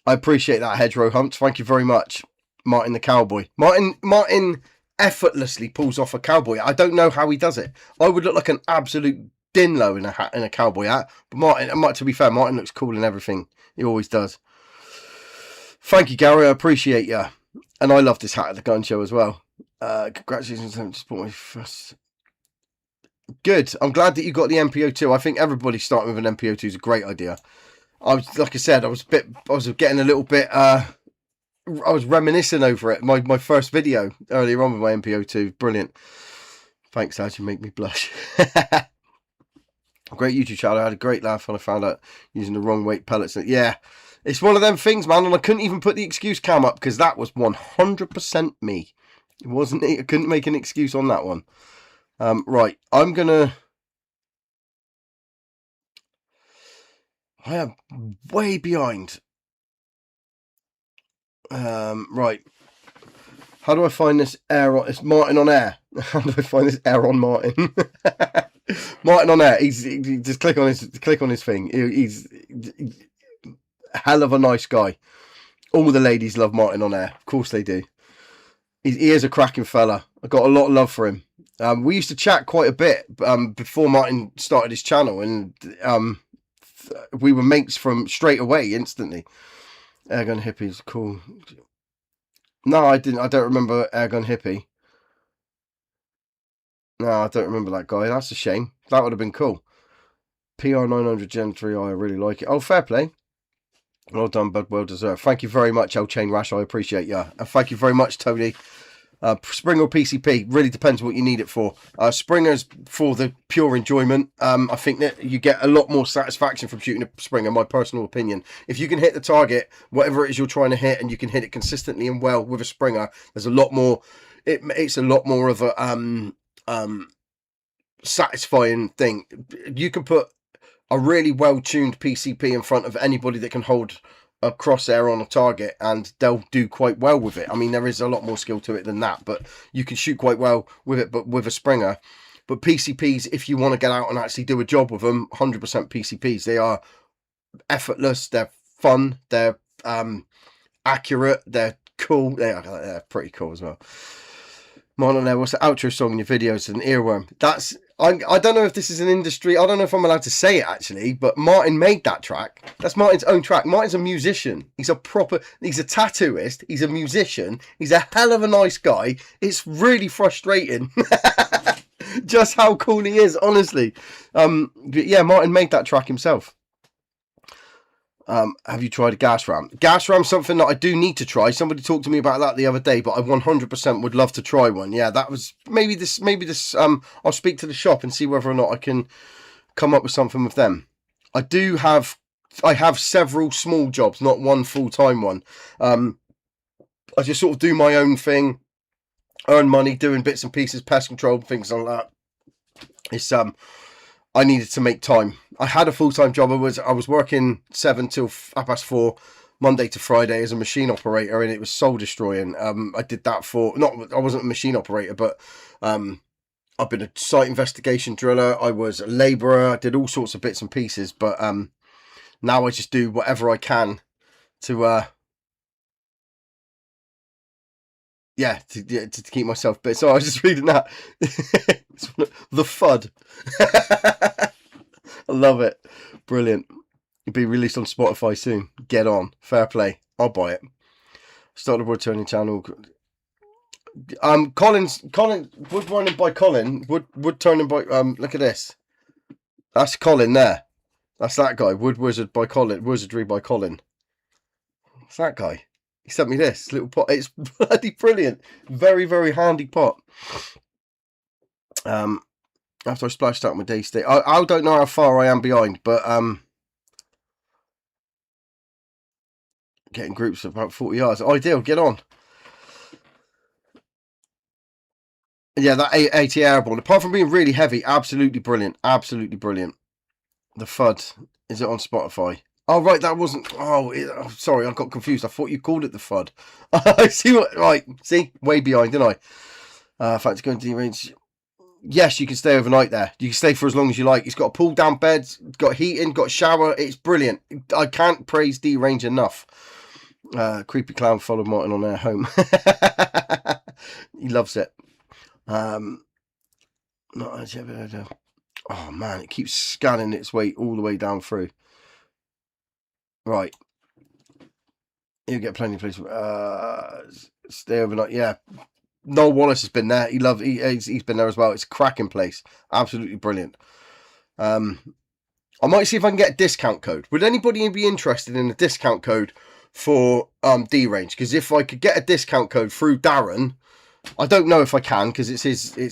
appreciate that, Hedgerow Humps. Thank you very much. Martin the Cowboy. Martin effortlessly pulls off a cowboy. I don't know how he does it. I would look like an absolute dinlo in a hat, in a cowboy hat. But Martin, to be fair, Martin looks cool in everything. He always does. Thank you, Gary. I appreciate you. And I love this hat at the gun show as well. Congratulations. I just bought my first. Good. I'm glad that you got the MPO2. I think everybody starting with an MPO2 is a great idea. Like I said, I was getting a little bit. I was reminiscing over it. My first video earlier on with my MPO2. Brilliant. Thanks, Adz. You make me blush. Great YouTube channel. I had a great laugh when I found out using the wrong weight pellets. Yeah, It's one of them things, man, and I couldn't even put the excuse cam up because that was 100% me. It wasn't. I couldn't make an excuse on that one. Right, I'm gonna. I am way behind. Right. How do I find this air on? It's Martin on air. How do I find this air on Martin? Martin on air. He's just click on his thing. He's a hell of a nice guy. All the ladies love Martin on air. Of course they do. He is a cracking fella. I got a lot of love for him. We used to chat quite a bit before Martin started his channel, and we were mates from straight away, instantly. Airgun Hippie's cool. No, I didn't. I don't remember Airgun Hippie. No, I don't remember that guy. That's a shame. That would have been cool. PR900 Gen 3, I really like it. Oh, fair play. Well done, bud. Well deserved. Thank you very much, El Chain Rash. I appreciate you. And thank you very much, Tony. Springer or PCP, really depends what you need it for. Springer's for the pure enjoyment. I think that you get a lot more satisfaction from shooting a Springer, my personal opinion. If you can hit the target, whatever it is you're trying to hit, and you can hit it consistently and well with a Springer, there's a lot more, it's a lot more of a satisfying thing. You can put a really well-tuned PCP in front of anybody that can hold a crosshair on a target, and they'll do quite well with it. I mean, there is a lot more skill to it than that, but you can shoot quite well with it, but with a Springer. But PCPs, if you want to get out and actually do a job with them, 100% PCPs. They are effortless, they're fun, they're accurate, they're cool, they're pretty cool as well. Martin, what's the outro song in your videos? An earworm. That's, I don't know if this is an industry, I don't know if I'm allowed to say it actually, but Martin made that track. That's Martin's own track. Martin's a musician. He's a tattooist. He's a musician. He's a hell of a nice guy. It's really frustrating just how cool he is, honestly. But yeah, Martin made that track himself. Have you tried a gas ram? Gas ram's something that I do need to try. Somebody talked to me about that the other day, but I 100% would love to try one. Yeah, that was maybe this, I'll speak to the shop and see whether or not I can come up with something with them. I have several small jobs, not one full-time one. I just sort of do my own thing, earn money, doing bits and pieces, pest control, things like that. It's, I needed to make time. I had a full-time job. I was working 7 till 4:30, Monday to Friday as a machine operator, and it was soul destroying. I did that I wasn't a machine operator, but I've been a site investigation driller. I was a labourer. I did all sorts of bits and pieces, but now I just do whatever I can to to keep myself fit. So I was just reading that. The FUD. I love it. Brilliant. It'll be released on Spotify soon. Get on. Fair play. I'll buy it. Start the wood turning channel. Colin, wood running by Colin. Wood turning by, look at this. That's Colin there. That's that guy. Wood wizard by Colin. Wizardry by Colin. It's that guy. He sent me this little pot. It's bloody brilliant. Very, very handy pot. After I splashed out my day state, I don't know how far I am behind, but getting groups of about 40 yards. Ideal, get on. Yeah, that 80 airborne, apart from being really heavy, absolutely brilliant. Absolutely brilliant. The FUD, is it on Spotify? Oh, right, that wasn't... Oh, sorry, I got confused. I thought you called it the FUD. I see what... Right, see? Way behind, didn't I? In fact, going to D-range... Yes, you can stay overnight there. You can stay for as long as you like. It's got a pull-down bed, it's got heating, got a shower. It's brilliant. I can't praise D-range enough. Creepy Clown followed Martin on their home. He loves it. Oh, man, it keeps scanning its way all the way down through. Right. You get plenty of places. Stay overnight. Yeah. Noel Wallace has been there. He's been there as well. It's a cracking place. Absolutely brilliant. I might see if I can get a discount code. Would anybody be interested in a discount code for D-Range? Because if I could get a discount code through Darren, I don't know if I can because it's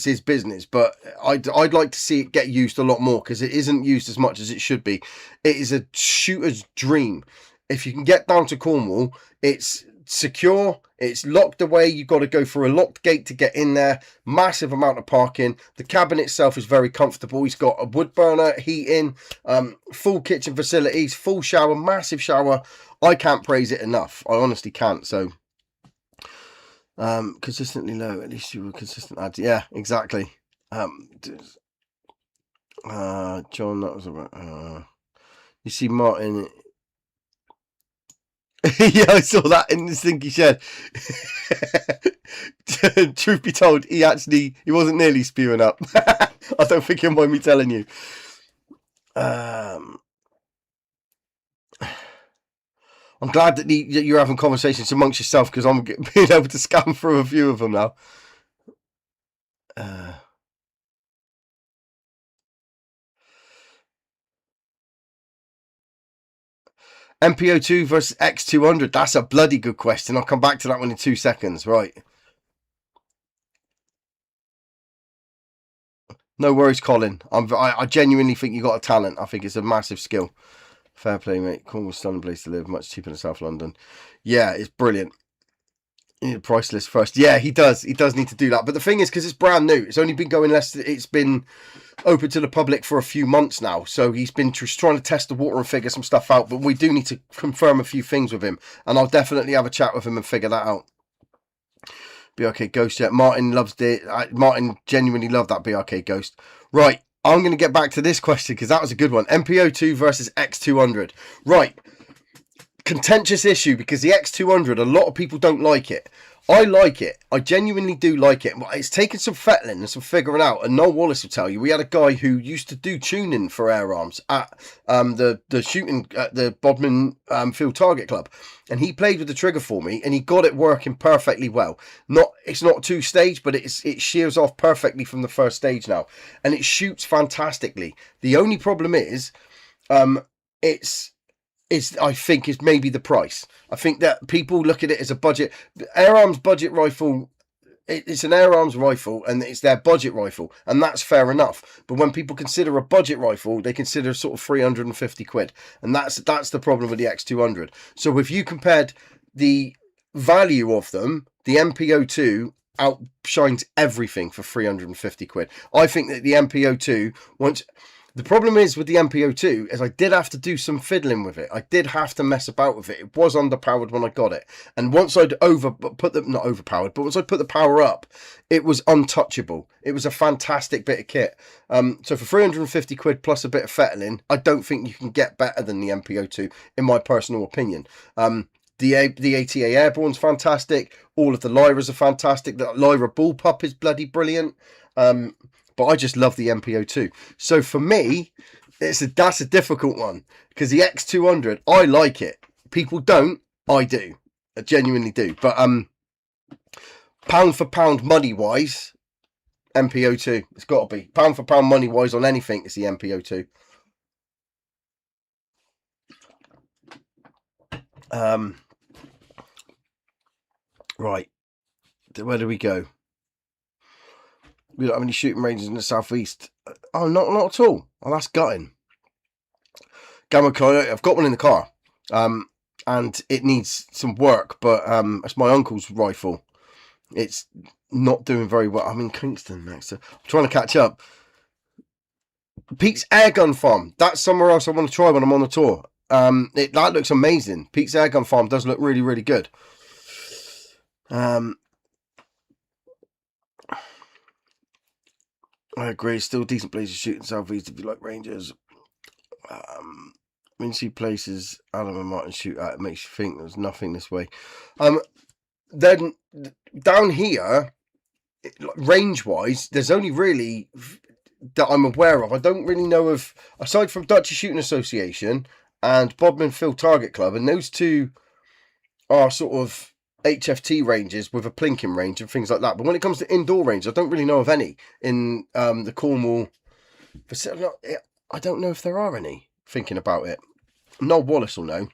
his business, but I'd like to see it get used a lot more because it isn't used as much as it should be. It is a shooter's dream. if you can get down to Cornwall, it's secure, it's locked away, you've got to go through a locked gate to get in there, massive amount of parking, the cabin itself is very comfortable, he's got a wood burner, heating, full kitchen facilities, full shower, massive shower. I can't praise it enough, I honestly can't. So consistently low, at least you were consistent ads. Yeah, exactly. John, that was about you see Martin. Yeah, I saw that in the stinky shed. Truth be told, he wasn't nearly spewing up. I don't think he'll mind me telling you. I'm glad that you're having conversations amongst yourself, because I'm being able to scan through a few of them now. MPO2 versus X200. That's a bloody good question. I'll come back to that one in 2 seconds. Right. No worries, Colin. I genuinely think you got a talent. I think it's a massive skill. Fair play, mate. Cornwall's a stunning place to live. Much cheaper than South London. Yeah, it's brilliant. You need a price list first. Yeah, he does. He does need to do that. But the thing is, because it's brand new, it's only been going it's been open to the public for a few months now. So he's been trying to test the water and figure some stuff out. But we do need to confirm a few things with him. And I'll definitely have a chat with him and figure that out. BRK Ghost, yeah. Martin loves it. Martin genuinely loved that BRK Ghost. Right, I'm going to get back to this question because that was a good one. MPO2 versus X200. Right, contentious issue because the X200, a lot of people don't like it. I like it. I genuinely do like it. It's taken some fettling and some figuring out. And Noel Wallace will tell you, we had a guy who used to do tuning for air arms at the shooting at the Bodmin Field Target Club, and he played with the trigger for me, and he got it working perfectly well. It's not 2-stage, but it shears off perfectly from the first stage now, and it shoots fantastically. The only problem is, I think is maybe the price. I think that people look at it as a budget. Air arms budget rifle, it's an air arms rifle and it's their budget rifle, and that's fair enough. But when people consider a budget rifle, they consider sort of 350 quid, and that's the problem with the X200. So if you compared the value of them, the MPO2 outshines everything for 350 quid. I think that the MPO2 the problem is with the MPO2 is I did have to do some fiddling with it. I did have to mess about with it. It was underpowered when I got it. And once I'd not overpowered, but once I put the power up, it was untouchable. It was a fantastic bit of kit. So for 350 quid plus a bit of fettling, I don't think you can get better than the MPO2, in my personal opinion. The ATA Airborne's fantastic. All of the Lyras are fantastic. The Lyra Bullpup is bloody brilliant. But I just love the MPO2. So for me, that's a difficult one. Because the X200, I like it. People don't, I do. I genuinely do. But pound for pound money-wise, MPO2. It's got to be. Pound for pound money-wise on anything, it's the MPO2. Right. Where do we go? We don't have any shooting ranges in the southeast. Oh, not at all. Oh, that's gutting. Gamma Coyote, I've got one in the car. And it needs some work, but it's my uncle's rifle. It's not doing very well. I'm in Kingston next. So I'm trying to catch up. Pete's Airgun Farm. That's somewhere else I want to try when I'm on the tour. That looks amazing. Pete's Airgun Farm does look really, really good. I agree. Still a decent place to shoot in southeast if you like rangers. When you see places Alan and Martin shoot at, it makes you think there's nothing this way. Then down here, range-wise, there's only really that I'm aware of. I don't really know of, aside from Dutch Shooting Association and Bodmin Field Target Club, and those two are sort of HFT ranges with a plinking range and things like that. But when it comes to indoor range, I don't really know of any in the Cornwall facility. I don't know if there are any, thinking about it. Noel Wallace will know.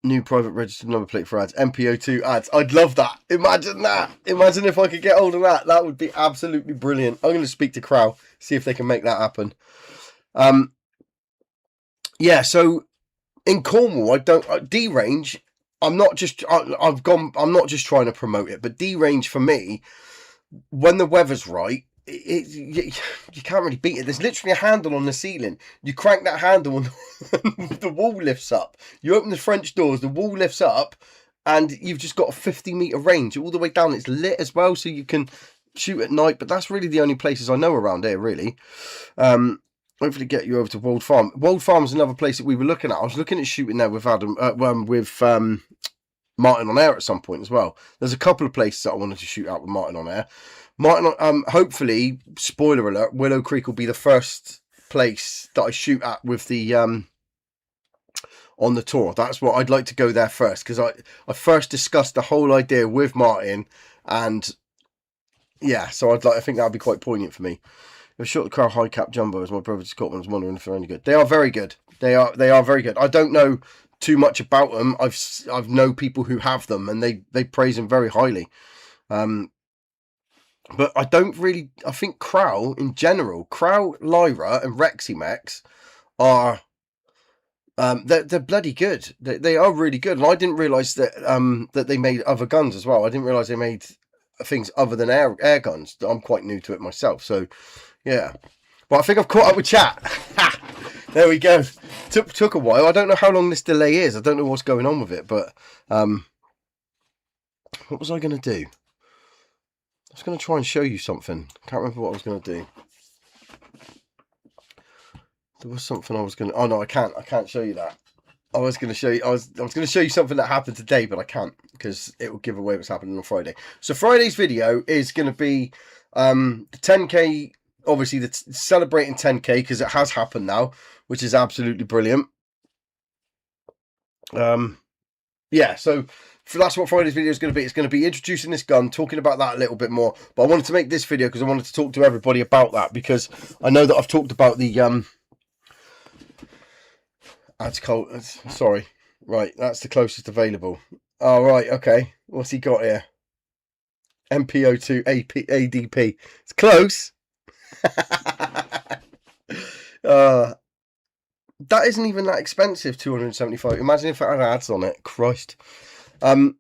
New private registered number plate for ads. MPO2 ads. I'd love that. Imagine that. Imagine if I could get hold of that. That would be absolutely brilliant. I'm going to speak to Crow, see if they can make that happen. yeah, so in Cornwall, I don't D range. I'm not just I'm not just trying to promote it, but D range for me, when the weather's right, you can't really beat it. There's literally a handle on the ceiling. You crank that handle and the wall lifts up. You open the French doors, the wall lifts up, and you've just got a 50-meter range all the way down. It's lit as well, so you can shoot at night. But that's really the only places I know around here, really. Hopefully get you over to Wold Farm. Wold Farm is another place that we were looking at. I was looking at shooting there with Adam, with Martin on air at some point as well. There's a couple of places that I wanted to shoot out with Martin on air. Martin, hopefully, spoiler alert, Willow Creek will be the first place that I shoot at with the on the tour. That's what I'd like to go there first, because I first discussed the whole idea with Martin, and yeah, so I think that would be quite poignant for me. I shot the Crow High Cap Jumbo as my brother to Scotland. Was wondering if they're any good. They are very good. They are very good. I don't know too much about them. I've know people who have them, and they praise them very highly. But I don't really. I think Crow in general, Crow, Lyra, and Reximex are they're bloody good. They are really good, and I didn't realise that that they made other guns as well. I didn't realise they made things other than air guns. I'm quite new to it myself, so. Yeah, but I think I've caught up with chat. There we go. Took a while. I don't know how long this delay is. I don't know what's going on with it, but what was I going to do? I was going to try and show you something. Can't remember what I was going to do. There was something I was going to. Oh no, I can't show you that. I was going to show you. I was going to show you something that happened today, but I can't because it will give away what's happening on Friday. So Friday's video is going to be the 10K. Obviously, the celebrating 10K because it has happened now, which is absolutely brilliant. Yeah, so that's what Friday's video is going to be. It's going to be introducing this gun, talking about that a little bit more. But I wanted to make this video because I wanted to talk to everybody about that, because I know that I've talked about the sorry, right, that's the closest available. Oh, right, okay. What's he got here? MPO2 ADP. It's close. That isn't even that expensive. 275. Imagine if it had ads on it. Christ. What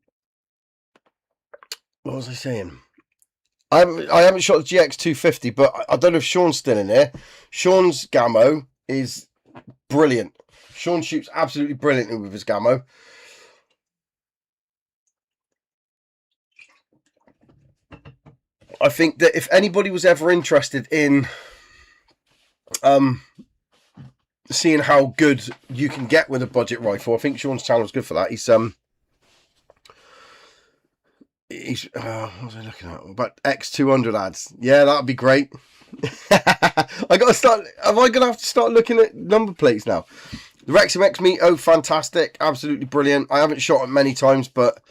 was I saying? I haven't shot the GX 250, but I don't know if Sean's still in there. Sean's Gamo is brilliant. Sean shoots absolutely brilliantly with his Gamo. I think that if anybody was ever interested in seeing how good you can get with a budget rifle, I think Sean's channel is good for that. He's what was I looking at? About X200 ads. Yeah, that'd be great. I gotta start. Am I gonna have to start looking at number plates now? The Reximex meat, oh, fantastic, absolutely brilliant. I haven't shot it many times, but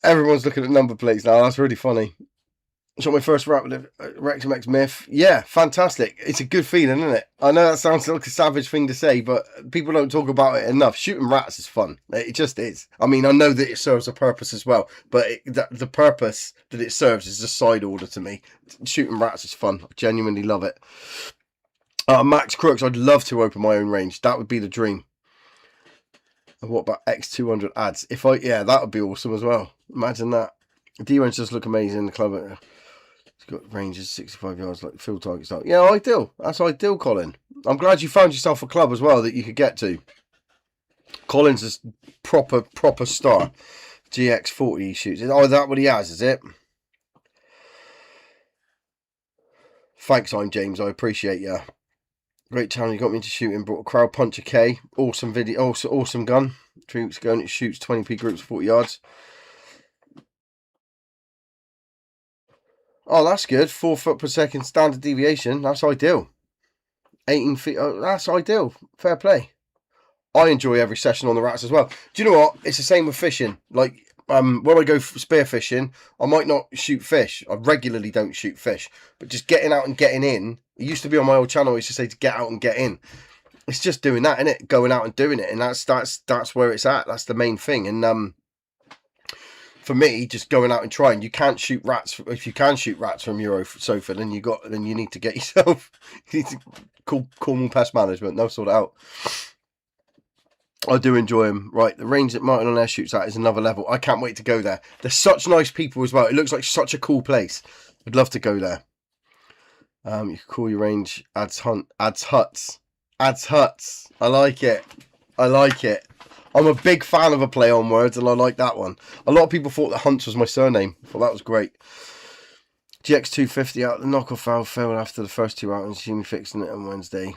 everyone's looking at number plates now. That's really funny. Shot my first rap with a Reximex Myth. Yeah, fantastic. It's a good feeling, isn't it? I know that sounds like a savage thing to say, but people don't talk about it enough. Shooting rats is fun. It just is. I mean, I know that it serves a purpose as well, but the purpose that it serves is a side order to me. Shooting rats is fun. I genuinely love it. Max Crooks, I'd love to open my own range. That would be the dream. And what about X200 ads? Yeah, that would be awesome as well. Imagine that. D-range does look amazing in the club. It's got ranges 65 yards, like field target style. Yeah, ideal. That's ideal, Colin. I'm glad you found yourself a club as well that you could get to. Colin's is proper star. GX40 he shoots. Oh, is that what he has, is it? Thanks, I'm James. I appreciate you. Great channel, you got me into shooting. Brought a Crowd Puncher K. Awesome video. Also, awesome gun. 3 weeks ago, and it shoots 20p groups, 40 yards. Oh, that's good. 4 foot per second standard deviation. That's ideal. 18 feet. Oh, that's ideal. Fair play. I enjoy every session on the rats as well. Do you know what? It's the same with fishing. Like, when I go spear fishing, I might not shoot fish. I regularly don't shoot fish. But just getting out and getting in. It used to be on my old channel. I used to say to get out and get in. It's just doing that, isn't it? Going out and doing it. And that's where it's at. That's the main thing. And for me, just going out and trying. You can't shoot rats. If you can shoot rats from your sofa, then you need to get yourself. You need to call Cornwall Pest Management. They'll sort it out. I do enjoy them. Right, the range that Martin on Air shoots at is another level. I can't wait to go there. They're such nice people as well. It looks like such a cool place. I'd love to go there. You can call your range Adz Huts. Adz Huts. I like it. I like it. I'm a big fan of a play on words, and I like that one. A lot of people thought that Hunts was my surname. I thought that was great. GX250 out. The knockoff valve failed after the first 2 outings. Assuming fixing it on Wednesday.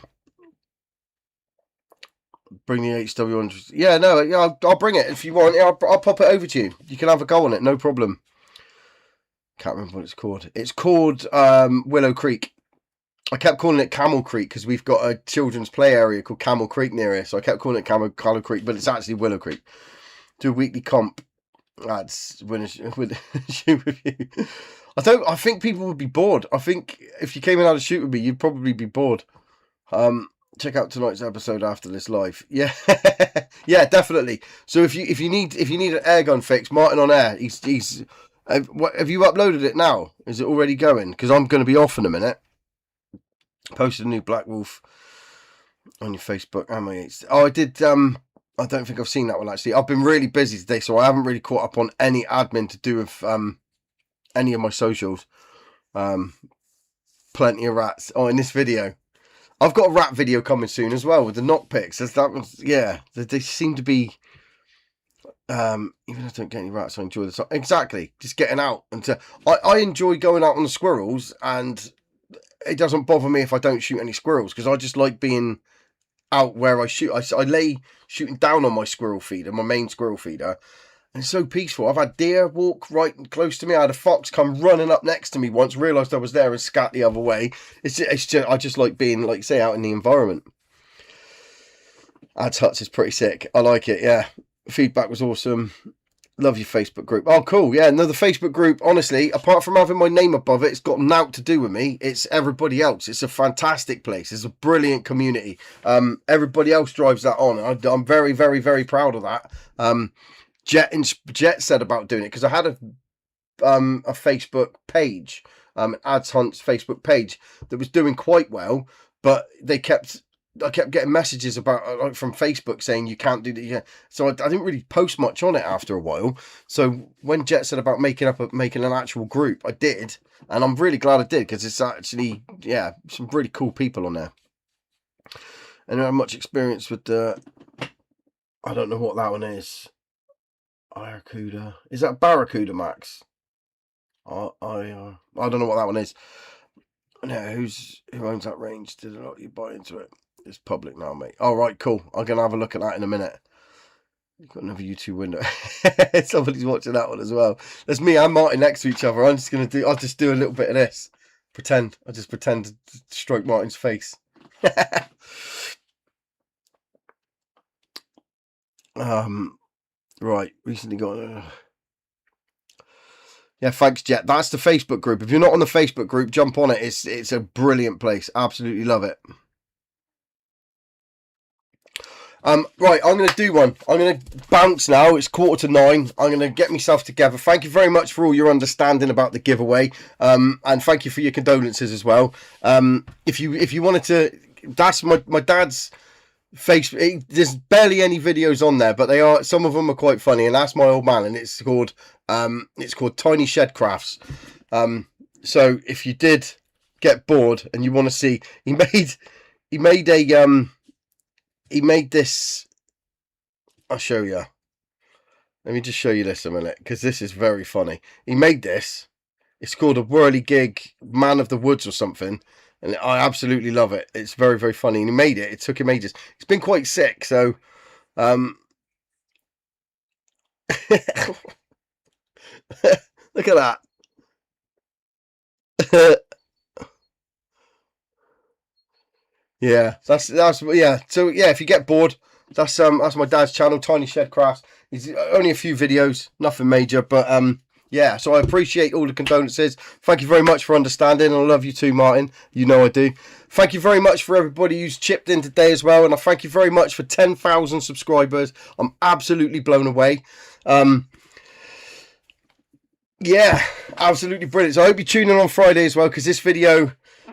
Bring the HW100. Yeah, no, yeah, I'll bring it if you want. Yeah, I'll pop it over to you. You can have a go on it, no problem. Can't remember what it's called. It's called Willow Creek. I kept calling it Camel Creek because we've got a children's play area called Camel Creek near here, so I kept calling it Camel Creek, but it's actually Willow Creek. Do a weekly comp. That's when shoot with you. I think people would be bored. I think if you came and had a shoot with me, you'd probably be bored. Check out tonight's episode after this live. Yeah, yeah, definitely. So if you need an air gun fix, Martin on Air. He's have you uploaded it now? Is it already going? Because I'm going to be off in a minute. Posted a new Black Wolf on your Facebook. I did. I don't think I've seen that one actually. I've been really busy today, so I haven't really caught up on any admin to do with any of my socials. Plenty of rats. Oh, in this video. I've got a rat video coming soon as well with the knock picks. That was, yeah, they seem to be, even if I don't get any rats, I enjoy this. Exactly, just getting out. And I enjoy going out on the squirrels, and it doesn't bother me if I don't shoot any squirrels, because I just like being out where I shoot. I lay shooting down on my squirrel feeder, my main squirrel feeder, and it's so peaceful. I've had deer walk right close to me. I had a fox come running up next to me once, realised I was there and scat the other way. It's just I just like being, like, say, out in the environment. Adz Huts is pretty sick. I like it, yeah. Feedback was awesome. Love your Facebook group. Oh, cool. Yeah, no, the Facebook group, honestly, apart from having my name above it, it's got naught to do with me. It's everybody else. It's a fantastic place. It's a brilliant community. Everybody else drives that on. I'm very, very, very proud of that. Jet said about doing it because I had a Facebook page, Adz Hunt's Facebook page that was doing quite well, but I kept getting messages about like from Facebook saying you can't do that. Yeah, so I didn't really post much on it after a while. So when Jet said about making an actual group, I did, and I'm really glad I did because it's actually, yeah, some really cool people on there. And I have much experience with the, I don't know what that one is. Barracuda. Is that Barracuda, Max? I don't know what that one is. No, who owns that range? Did not you buy into it? It's public now, mate. All right, cool. I'm gonna have a look at that in a minute. You've got another YouTube window. Somebody's watching that one as well. There's me and Martin next to each other. I'll just do a little bit of this. I'll just pretend to stroke Martin's face. Right, recently got yeah, thanks, Jet. That's the Facebook group. If you're not on the Facebook group, jump on it. It's a brilliant place. Absolutely love it. Right, I'm going to do one. I'm going to bounce now. It's 8:45. I'm going to get myself together. Thank you very much for all your understanding about the giveaway. And thank you for your condolences as well. If you wanted to, that's my dad's Facebook. There's barely any videos on there, but some of them are quite funny, and that's my old man, and it's called Tiny Shed Crafts. So if you did get bored and you want to see, he made this. I'll show you. Let me just show you this a minute, because this is very funny. He made this. It's called a whirligig Man of the Woods or something. And I absolutely love it. It's very, very funny. And he made it. It took him ages. He's been quite sick, so look at that. Yeah, that's yeah. So yeah, if you get bored, that's my dad's channel, Tiny Shed Crafts. He's only a few videos, nothing major, but yeah, so I appreciate all the condolences. Thank you very much for understanding. I love you too, Martin. You know I do. Thank you very much for everybody who's chipped in today as well. And I thank you very much for 10,000 subscribers. I'm absolutely blown away. Yeah, absolutely brilliant. So I hope you tune in on Friday as well, because this video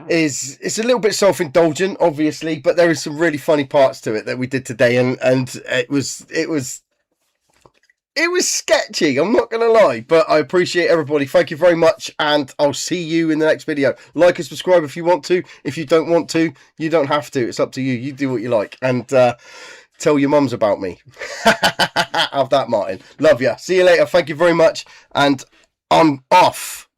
it's a little bit self-indulgent, obviously, but there is some really funny parts to it that we did today, and it was sketchy, I'm not gonna lie, but I appreciate everybody. Thank you very much, and I'll see you in the next video. Like and subscribe if you want to. If you don't want to, you don't have to. It's up to you. You do what you like, and tell your mums about me. Have that, Martin. Love ya. See you later. Thank you very much, and I'm off.